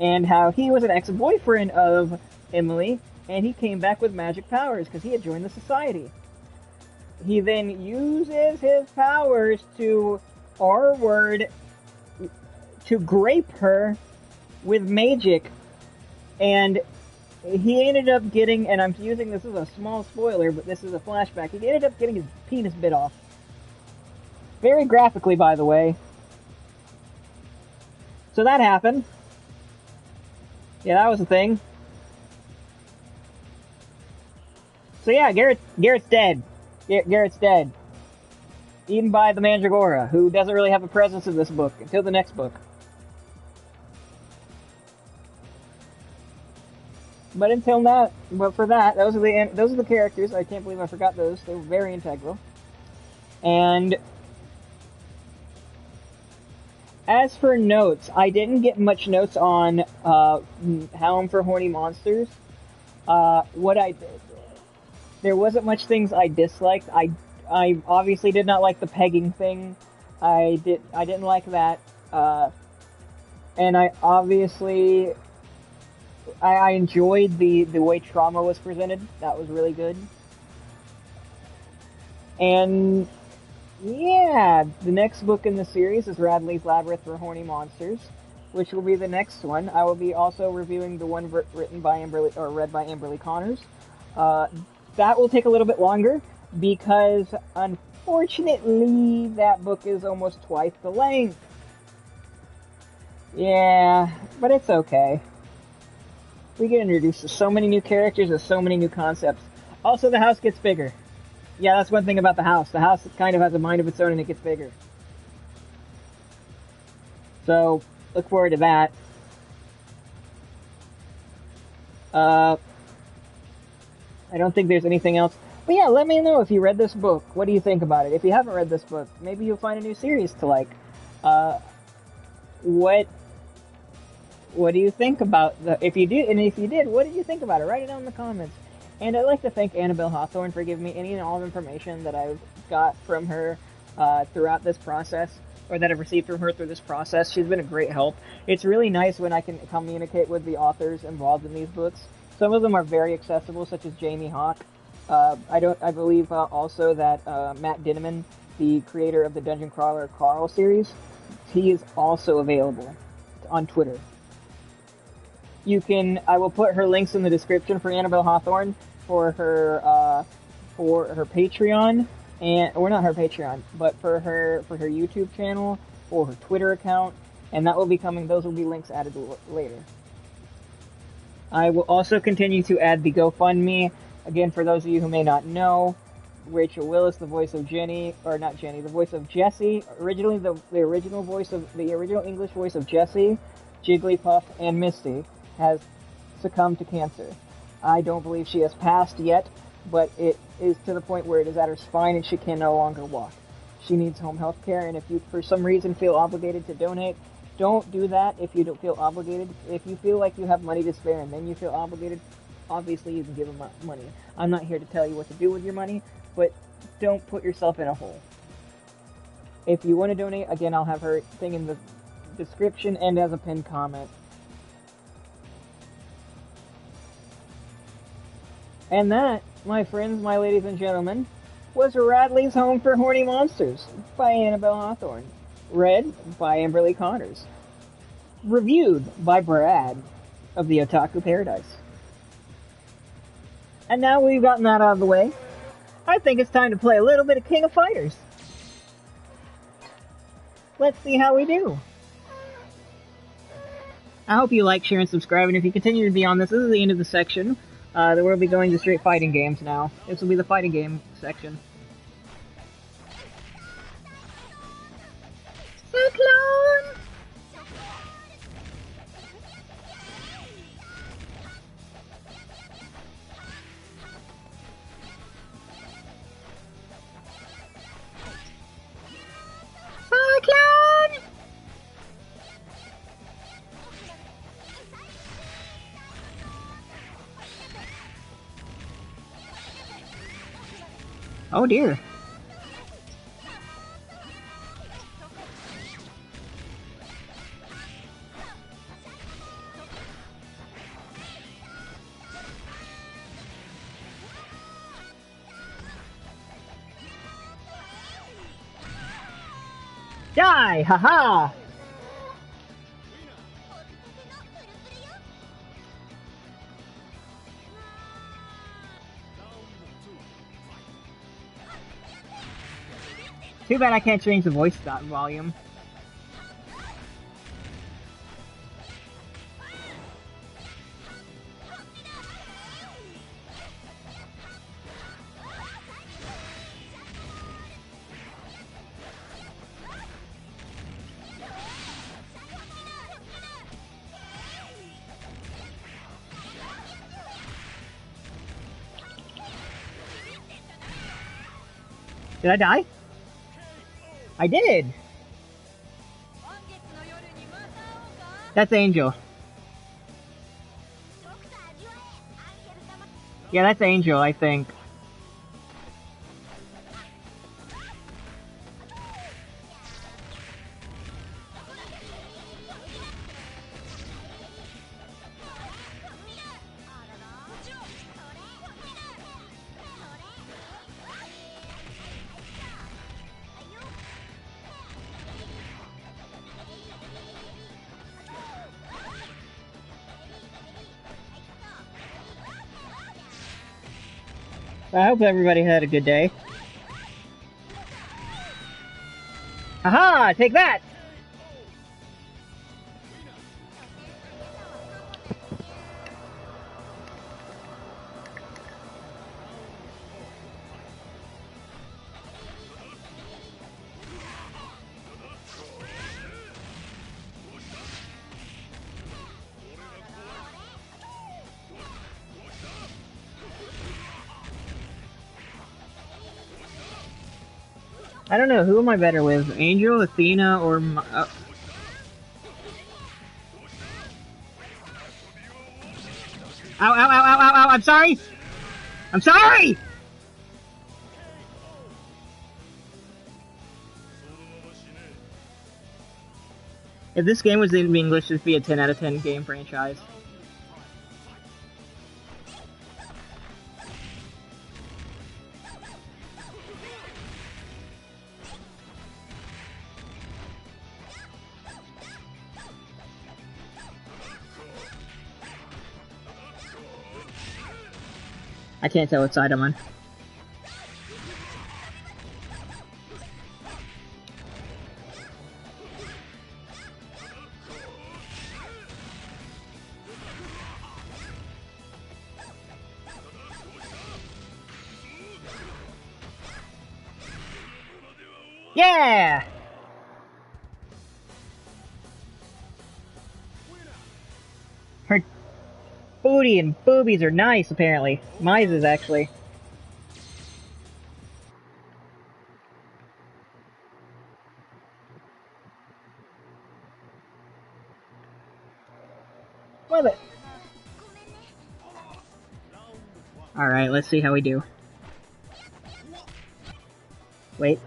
Speaker 1: and how he was an ex-boyfriend of Emily, and he came back with magic powers because he had joined the society. He then uses his powers to to grape her with magic, and he ended up getting, and I'm using this as a small spoiler, but this is a flashback, he ended up getting his penis bit off. Very graphically, by the way. So that happened. Yeah, that was a thing. So yeah, Garrett's dead. Garrett's dead. Eaten by the Mandragora, who doesn't really have a presence in this book until the next book. But until that, but for that, those are the characters. I can't believe I forgot those. They were very integral. And as for notes, I didn't get much notes on Helm for Horny Monsters. What I did, there wasn't much things I disliked. I obviously did not like the pegging thing. I didn't like that. And I obviously I enjoyed the way trauma was presented. That was really good. And yeah, the next book in the series is Radley's Labyrinth for Horny Monsters, which will be the next one. I will be also reviewing the one written by read by Amberly Connors. That will take a little bit longer because, unfortunately, that book is almost twice the length. Yeah, but it's okay. We get introduced to so many new characters and so many new concepts. Also, the house gets bigger. Yeah, that's one thing about the house. The house kind of has a mind of its own and it gets bigger. So, look forward to that. I don't think there's anything else. But yeah, let me know if you read this book. What do you think about it? If you haven't read this book, maybe you'll find a new series to like. What do you think about if you did, what did you think about it? Write it down in the comments. And I'd like to thank Annabelle Hawthorne for giving me any and all information that I've got from her throughout this process, or that I've received from her through this process. She's been a great help. It's really nice when I can communicate with the authors involved in these books. Some of them are very accessible, such as Jamie Hawk. I believe also that Matt Dinneman, the creator of the Dungeon Crawler Carl series, he is also available on Twitter. I will put her links in the description for Annabelle Hawthorne for her Patreon, or not her Patreon, but for her YouTube channel, or her Twitter account, and that will be coming. Those will be links added later. I will also continue to add the GoFundMe. Again, for those of you who may not know, Rachel Willis, the voice of Jenny, or not Jenny, the voice of Jessie, originally the original English voice of Jessie, Jigglypuff, and Misty, has succumbed to cancer. I don't believe she has passed yet, but it is to the point where it is at her spine and she can no longer walk. She needs home health care, and if you for some reason feel obligated to donate, don't do that if you don't feel obligated. If you feel like you have money to spare and then you feel obligated, obviously you can give them money. I'm not here to tell you what to do with your money, but don't put yourself in a hole. If you want to donate, again, I'll have her thing in the description and as a pinned comment. And that, my friends, my ladies and gentlemen, was Radley's Home for Horny Monsters by Annabelle Hawthorne. Read by Amberly Connors. Reviewed by Brad of the Otaku Paradise. And now we've gotten that out of the way, I think it's time to play a little bit of King of Fighters. Let's see how we do. I hope you like, share, and subscribe, and if you continue to be on this is the end of the section. Then we'll be going to straight fighting games now. This will be the fighting game section. Cyclone! Cyclone! Oh dear. Die! Haha! Too bad I can't change the voice volume. Did I die? I did! That's Angel. Yeah, that's Angel, I think. I hope everybody had a good day. Haha! Take that! I don't know, who am I better with? Angel, Athena, or ow, ow, ow, ow, ow, ow, I'm sorry! I'm sorry! If this game was in English, it'd be a 10 out of 10 game franchise. I can't tell what side I'm on. Yeah! Her booty and boobies are nice, apparently. Mine's is actually. Love it. Alright, let's see how we do. Wait.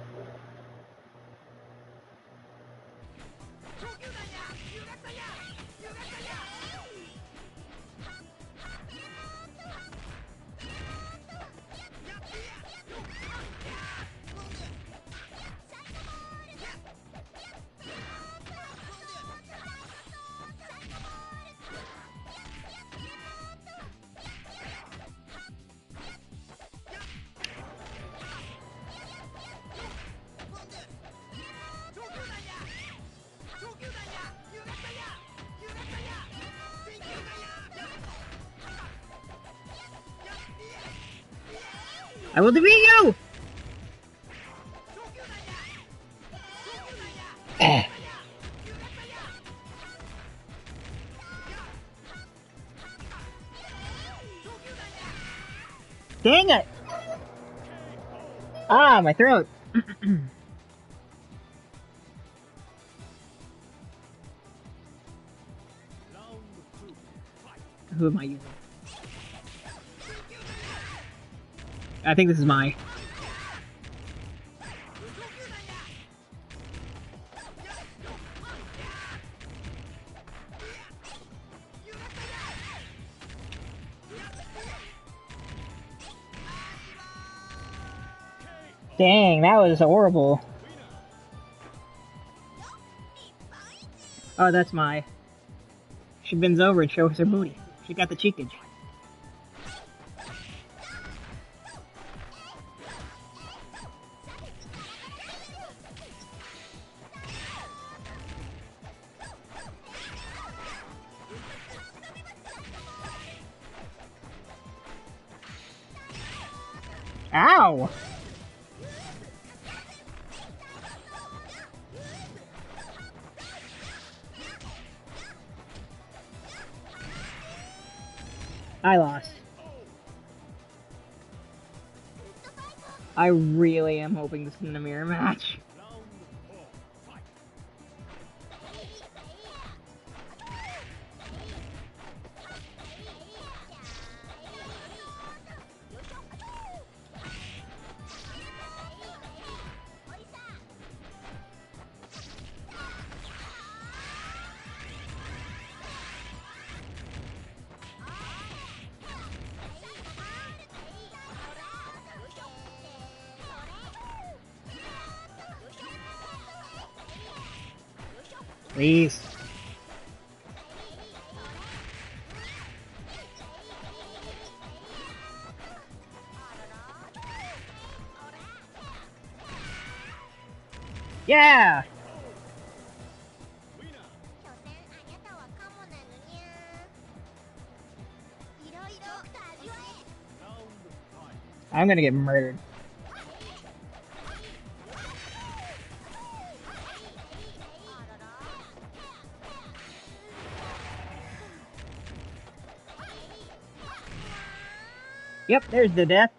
Speaker 1: I will defeat you! Dang it! Ah, my throat. Who am I using? I think this is my. Dang, that was horrible. Oh, that's my. She bends over and shows her booty. She got the cheekage. Ow! I lost. I really am hoping this isn't a mirror match. Please. Yeah! I'm gonna get murdered. Yep, there's the death.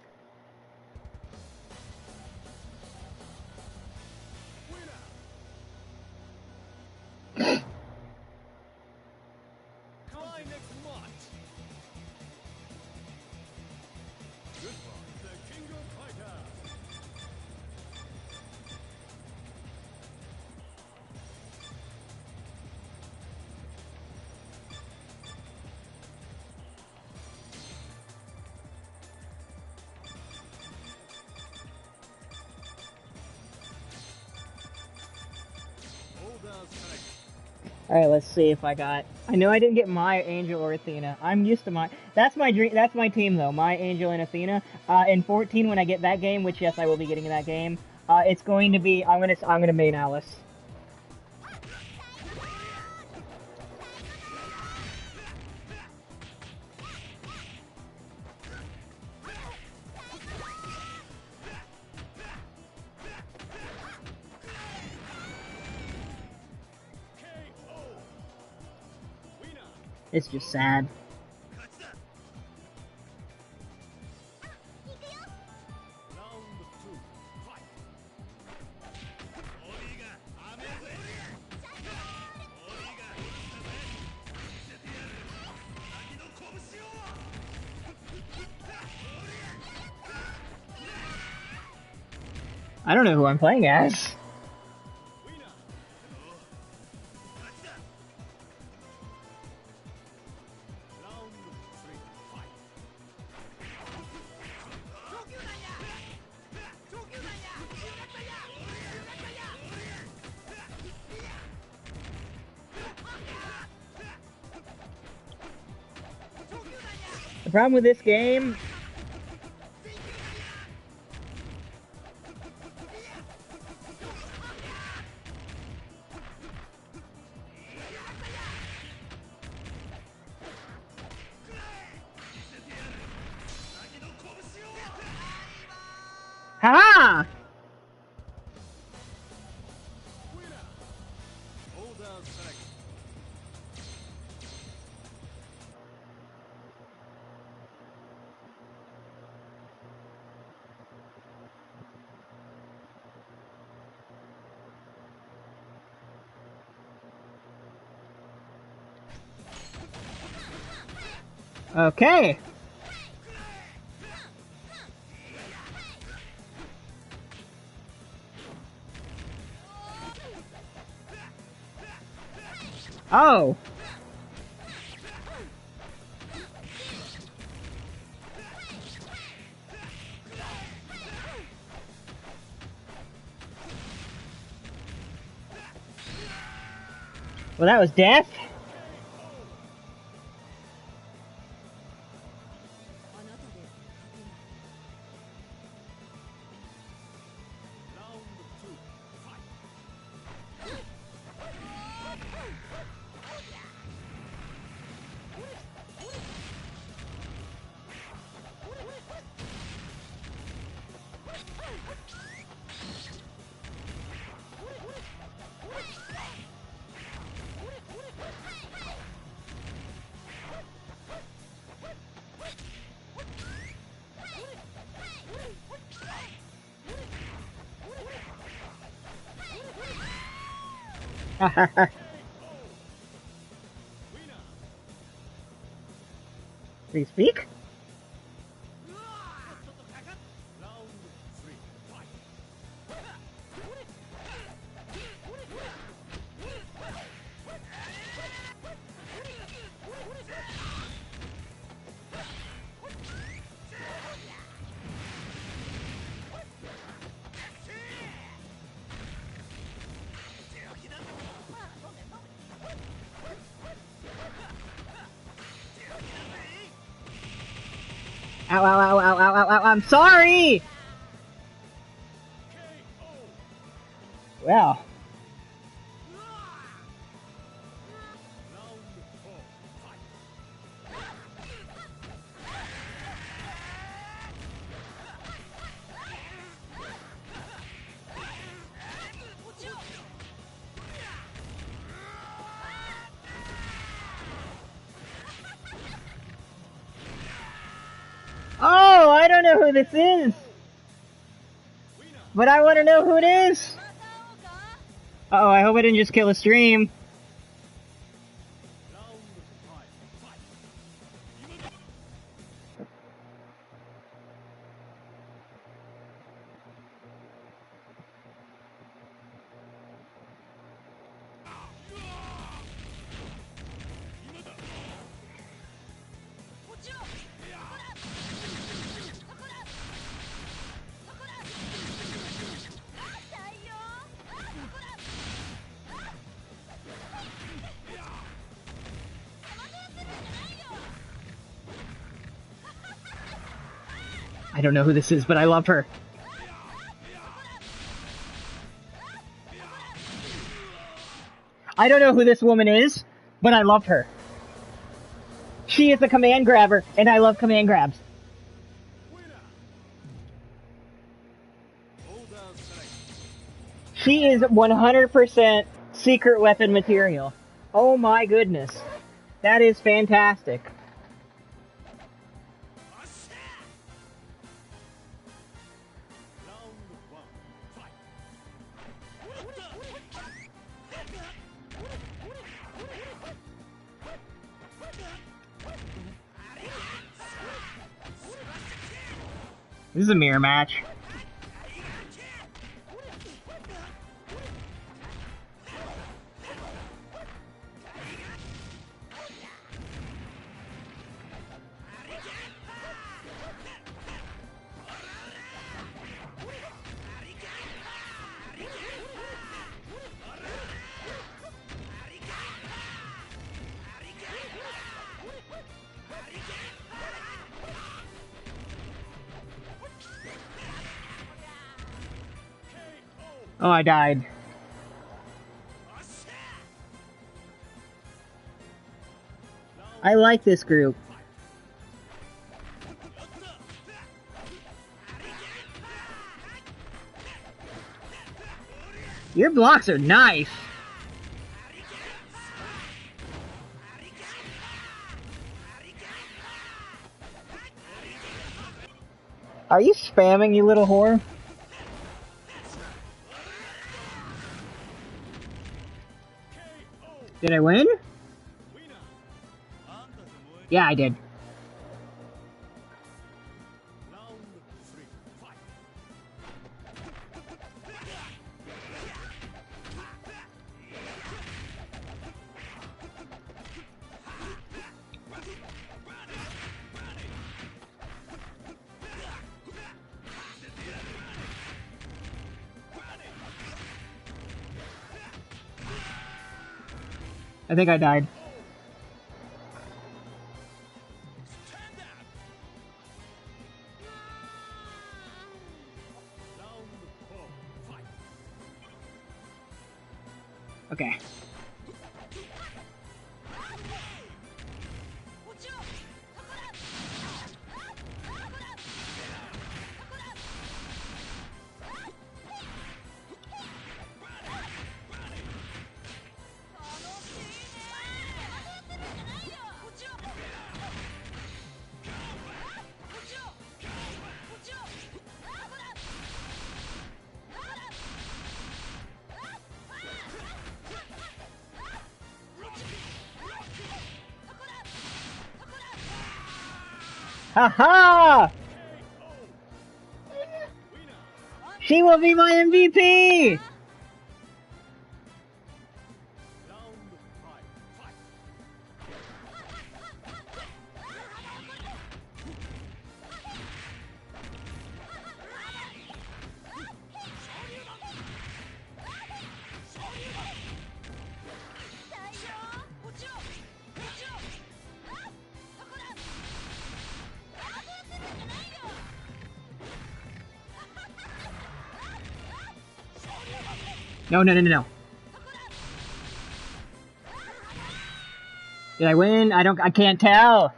Speaker 1: Alright, let's see if I got... I know I didn't get my Angel or Athena. I'm used to my... That's my dream. That's my team, though. My Angel and Athena. In 14, when I get that game, which, yes, I will be getting that game, it's going to be... I'm gonna main Alice. It's just sad. I don't know who I'm playing as. The problem with this game... Ha-ha! Okay. Oh. Well, that was death. Do you speak? Ow, ow, ow, ow, ow, ow, ow, I'm sorry! Well. Oh, I don't know who this is! But I want to know who it is! Uh-oh, I hope I didn't just kill a stream. I don't know who this is, but I love her. I don't know who this woman is, but I love her. She is a command grabber, and I love command grabs. She is 100% secret weapon material. Oh my goodness. That is fantastic. This is a mirror match. Oh, I died. I like this group. Your blocks are nice. Are you spamming, you little whore? Did I win? Yeah, I did. I think I died. Okay. Ha! She will be my MVP! No. Did I win? I can't tell.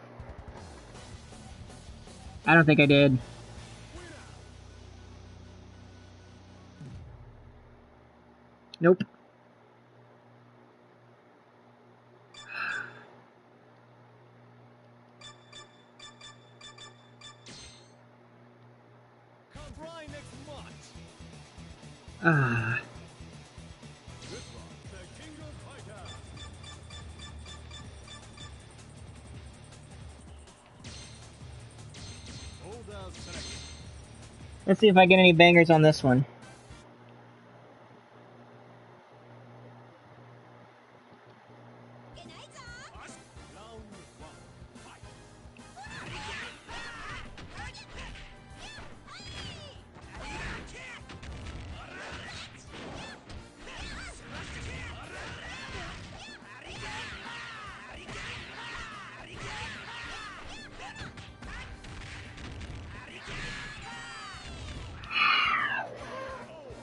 Speaker 1: I don't think I did. Nope. Ah. Let's see if I get any bangers on this one.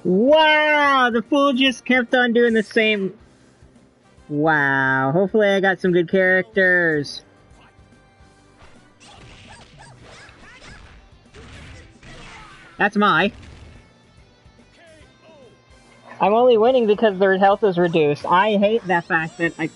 Speaker 1: Wow! The fool just kept on doing the same... Wow. Hopefully I got some good characters. That's my. I'm only winning because their health is reduced. I hate that fact that I...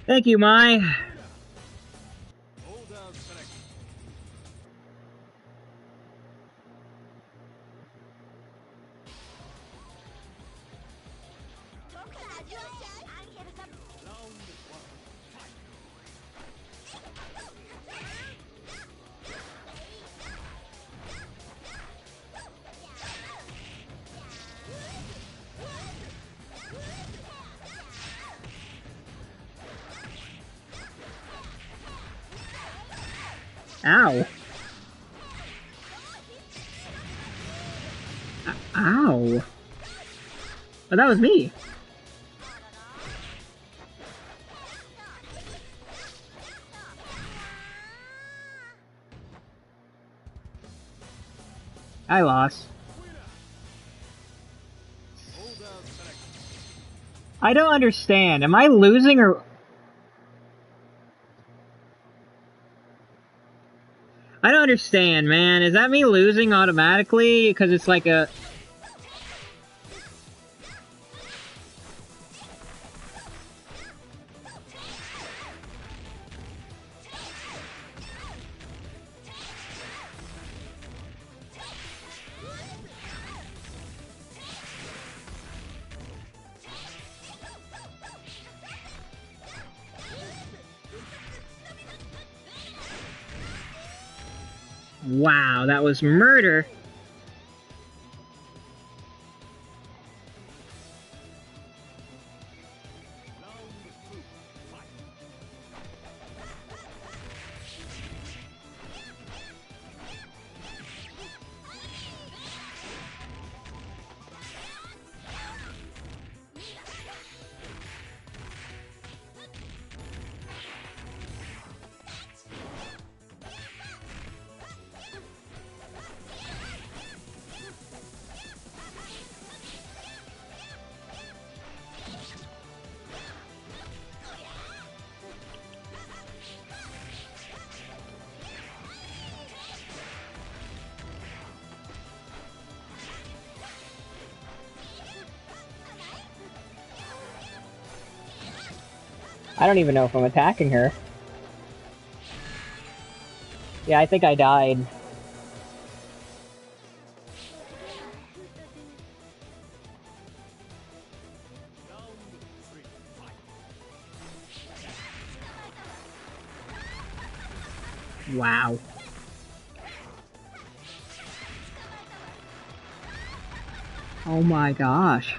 Speaker 1: Thank you, Mai. Ow. Ow. Oh, that was me. I lost. I don't understand. Am I losing or... I don't understand, man. Is that me losing automatically? Because it's like a... Wow, that was murder. I don't even know if I'm attacking her. Yeah, I think I died. Wow. Oh my gosh.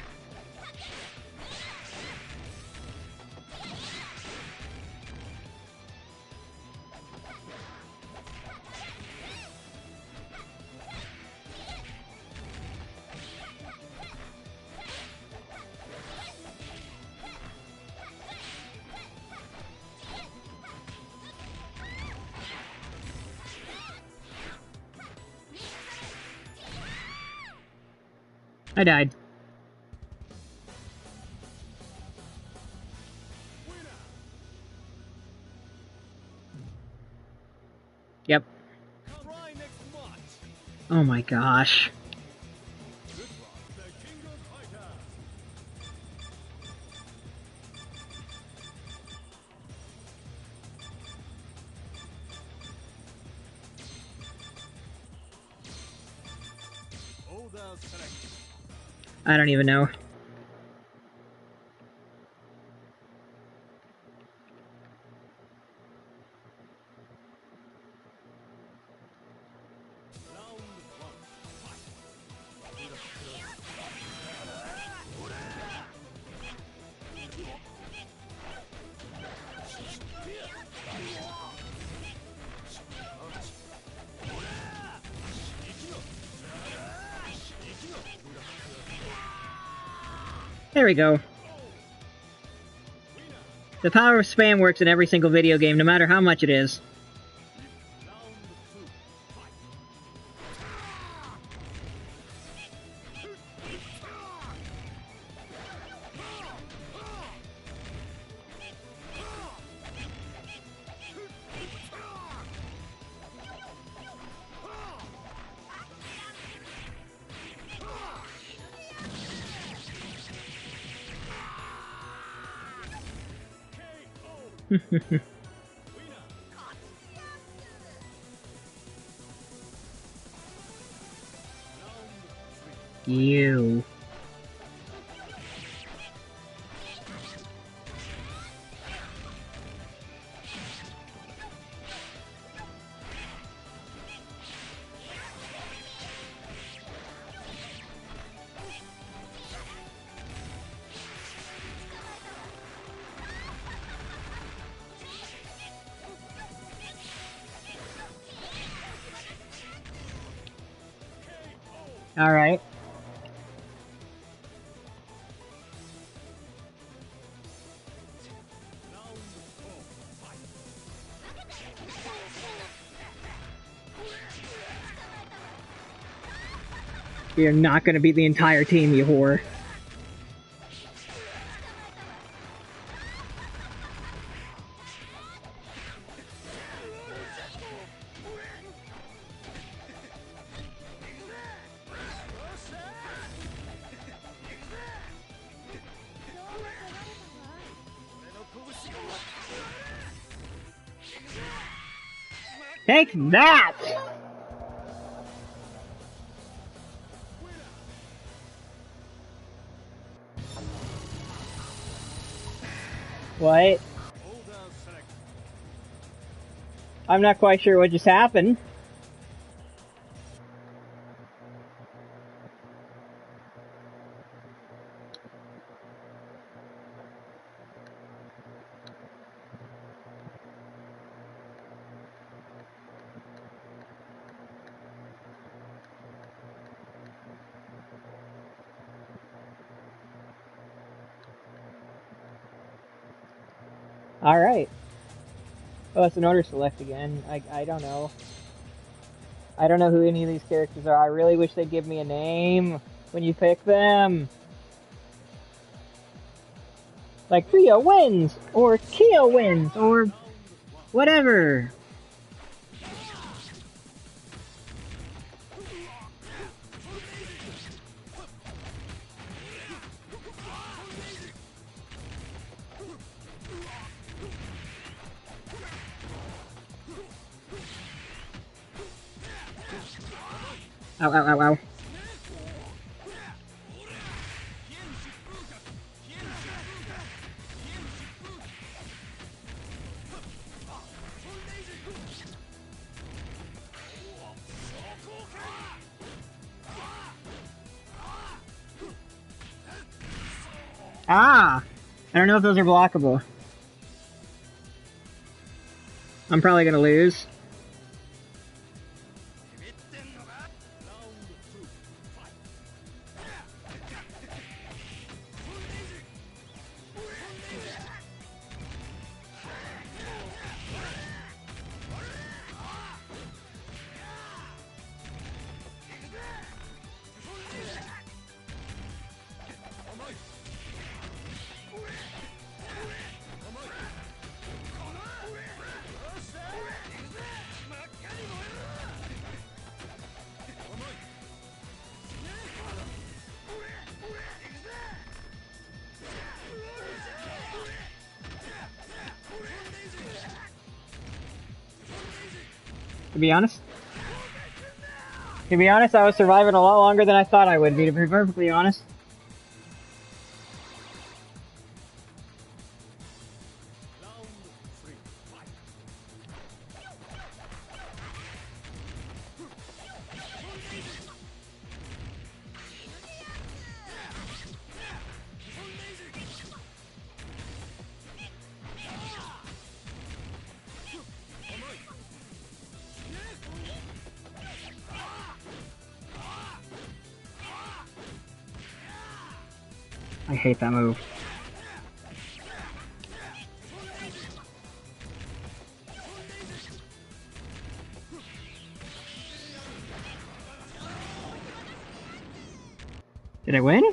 Speaker 1: I died. Yep. Oh my gosh. I don't even know. There we go. The power of spam works in every single video game, no matter how much it is. You. All right. You're not gonna beat the entire team, you whore. Take that! What? I'm not quite sure what just happened. Alright. Oh, it's an order select again. I don't know. I don't know who any of these characters are. I really wish they'd give me a name when you pick them. Like Rio wins, or Kia wins, or whatever. Ow, ow, ow, ow. Ah! I don't know if those are blockable. I'm probably gonna lose. To be honest, I was surviving a lot longer than I thought I would be, to be perfectly honest. I hate that move. Did I win?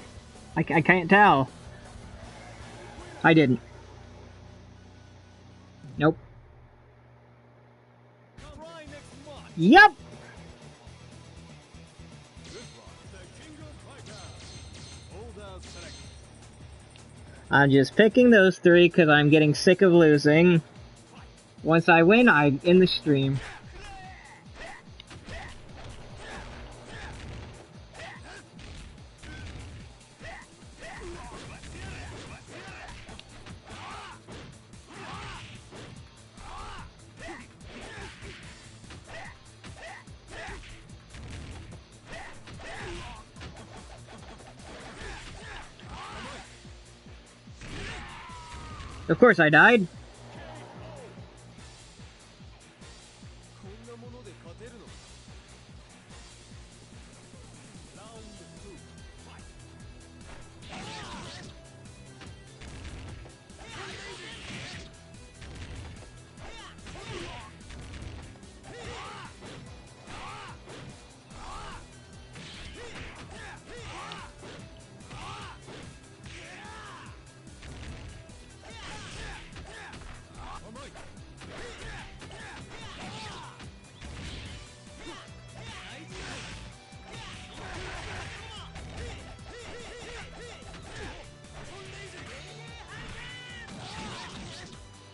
Speaker 1: I can't tell. I didn't. Nope. Yep! I'm just picking those three because I'm getting sick of losing. Once I win, I end the stream. Of course I died.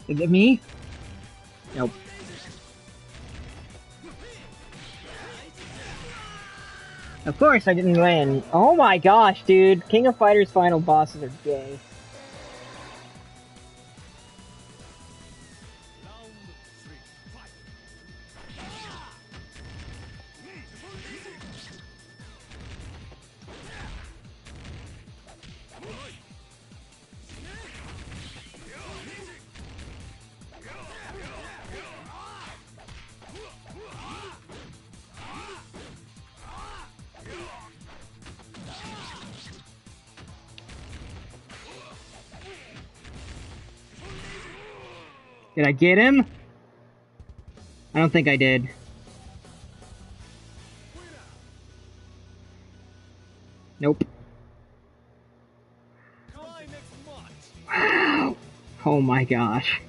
Speaker 1: Is it me? Nope. Of course I didn't win. Oh my gosh, dude. King of Fighters final bosses are gay. Did I get him? I don't think I did. Nope. Wow. Oh my gosh.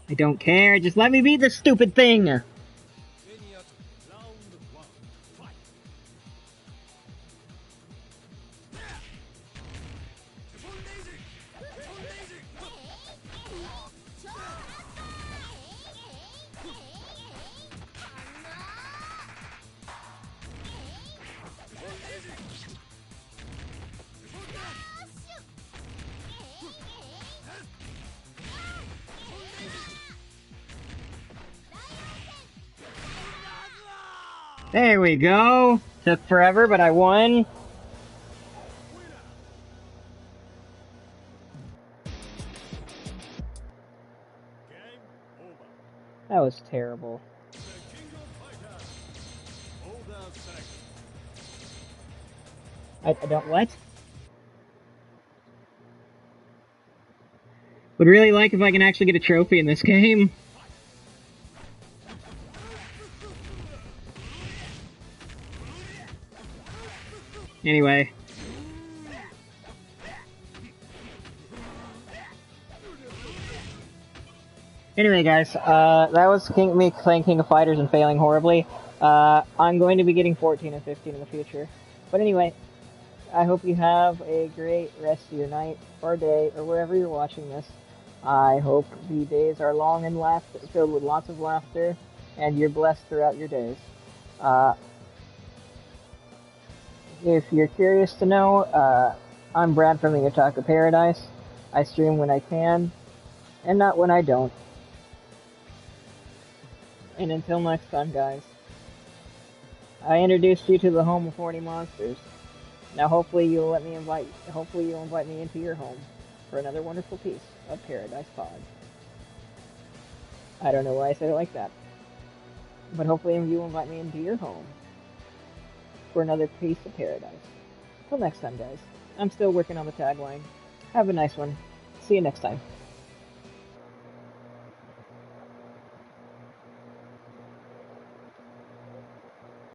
Speaker 1: I don't care, just let me beat this stupid thing! There we go. Took forever, but I won. That was terrible. I don't what? Would really like if I can actually get a trophy in this game. Anyway. Anyway, guys, that was me playing King of Fighters and failing horribly. I'm going to be getting 14 and 15 in the future. But anyway, I hope you have a great rest of your night or day or wherever you're watching this. I hope the days are long and filled with lots of laughter, and you're blessed throughout your days. If you're curious to know, I'm Brad from the Otaku Paradise. I stream when I can, and not when I don't. And until next time, guys, I introduced you to the home of horny monsters. Now hopefully you'll invite me into your home for another wonderful piece of Paradise Pod. I don't know why I said it like that. But hopefully you'll invite me into your home for another piece of Paradise. Till next time, guys. I'm still working on the tagline. Have a nice one. See you next time.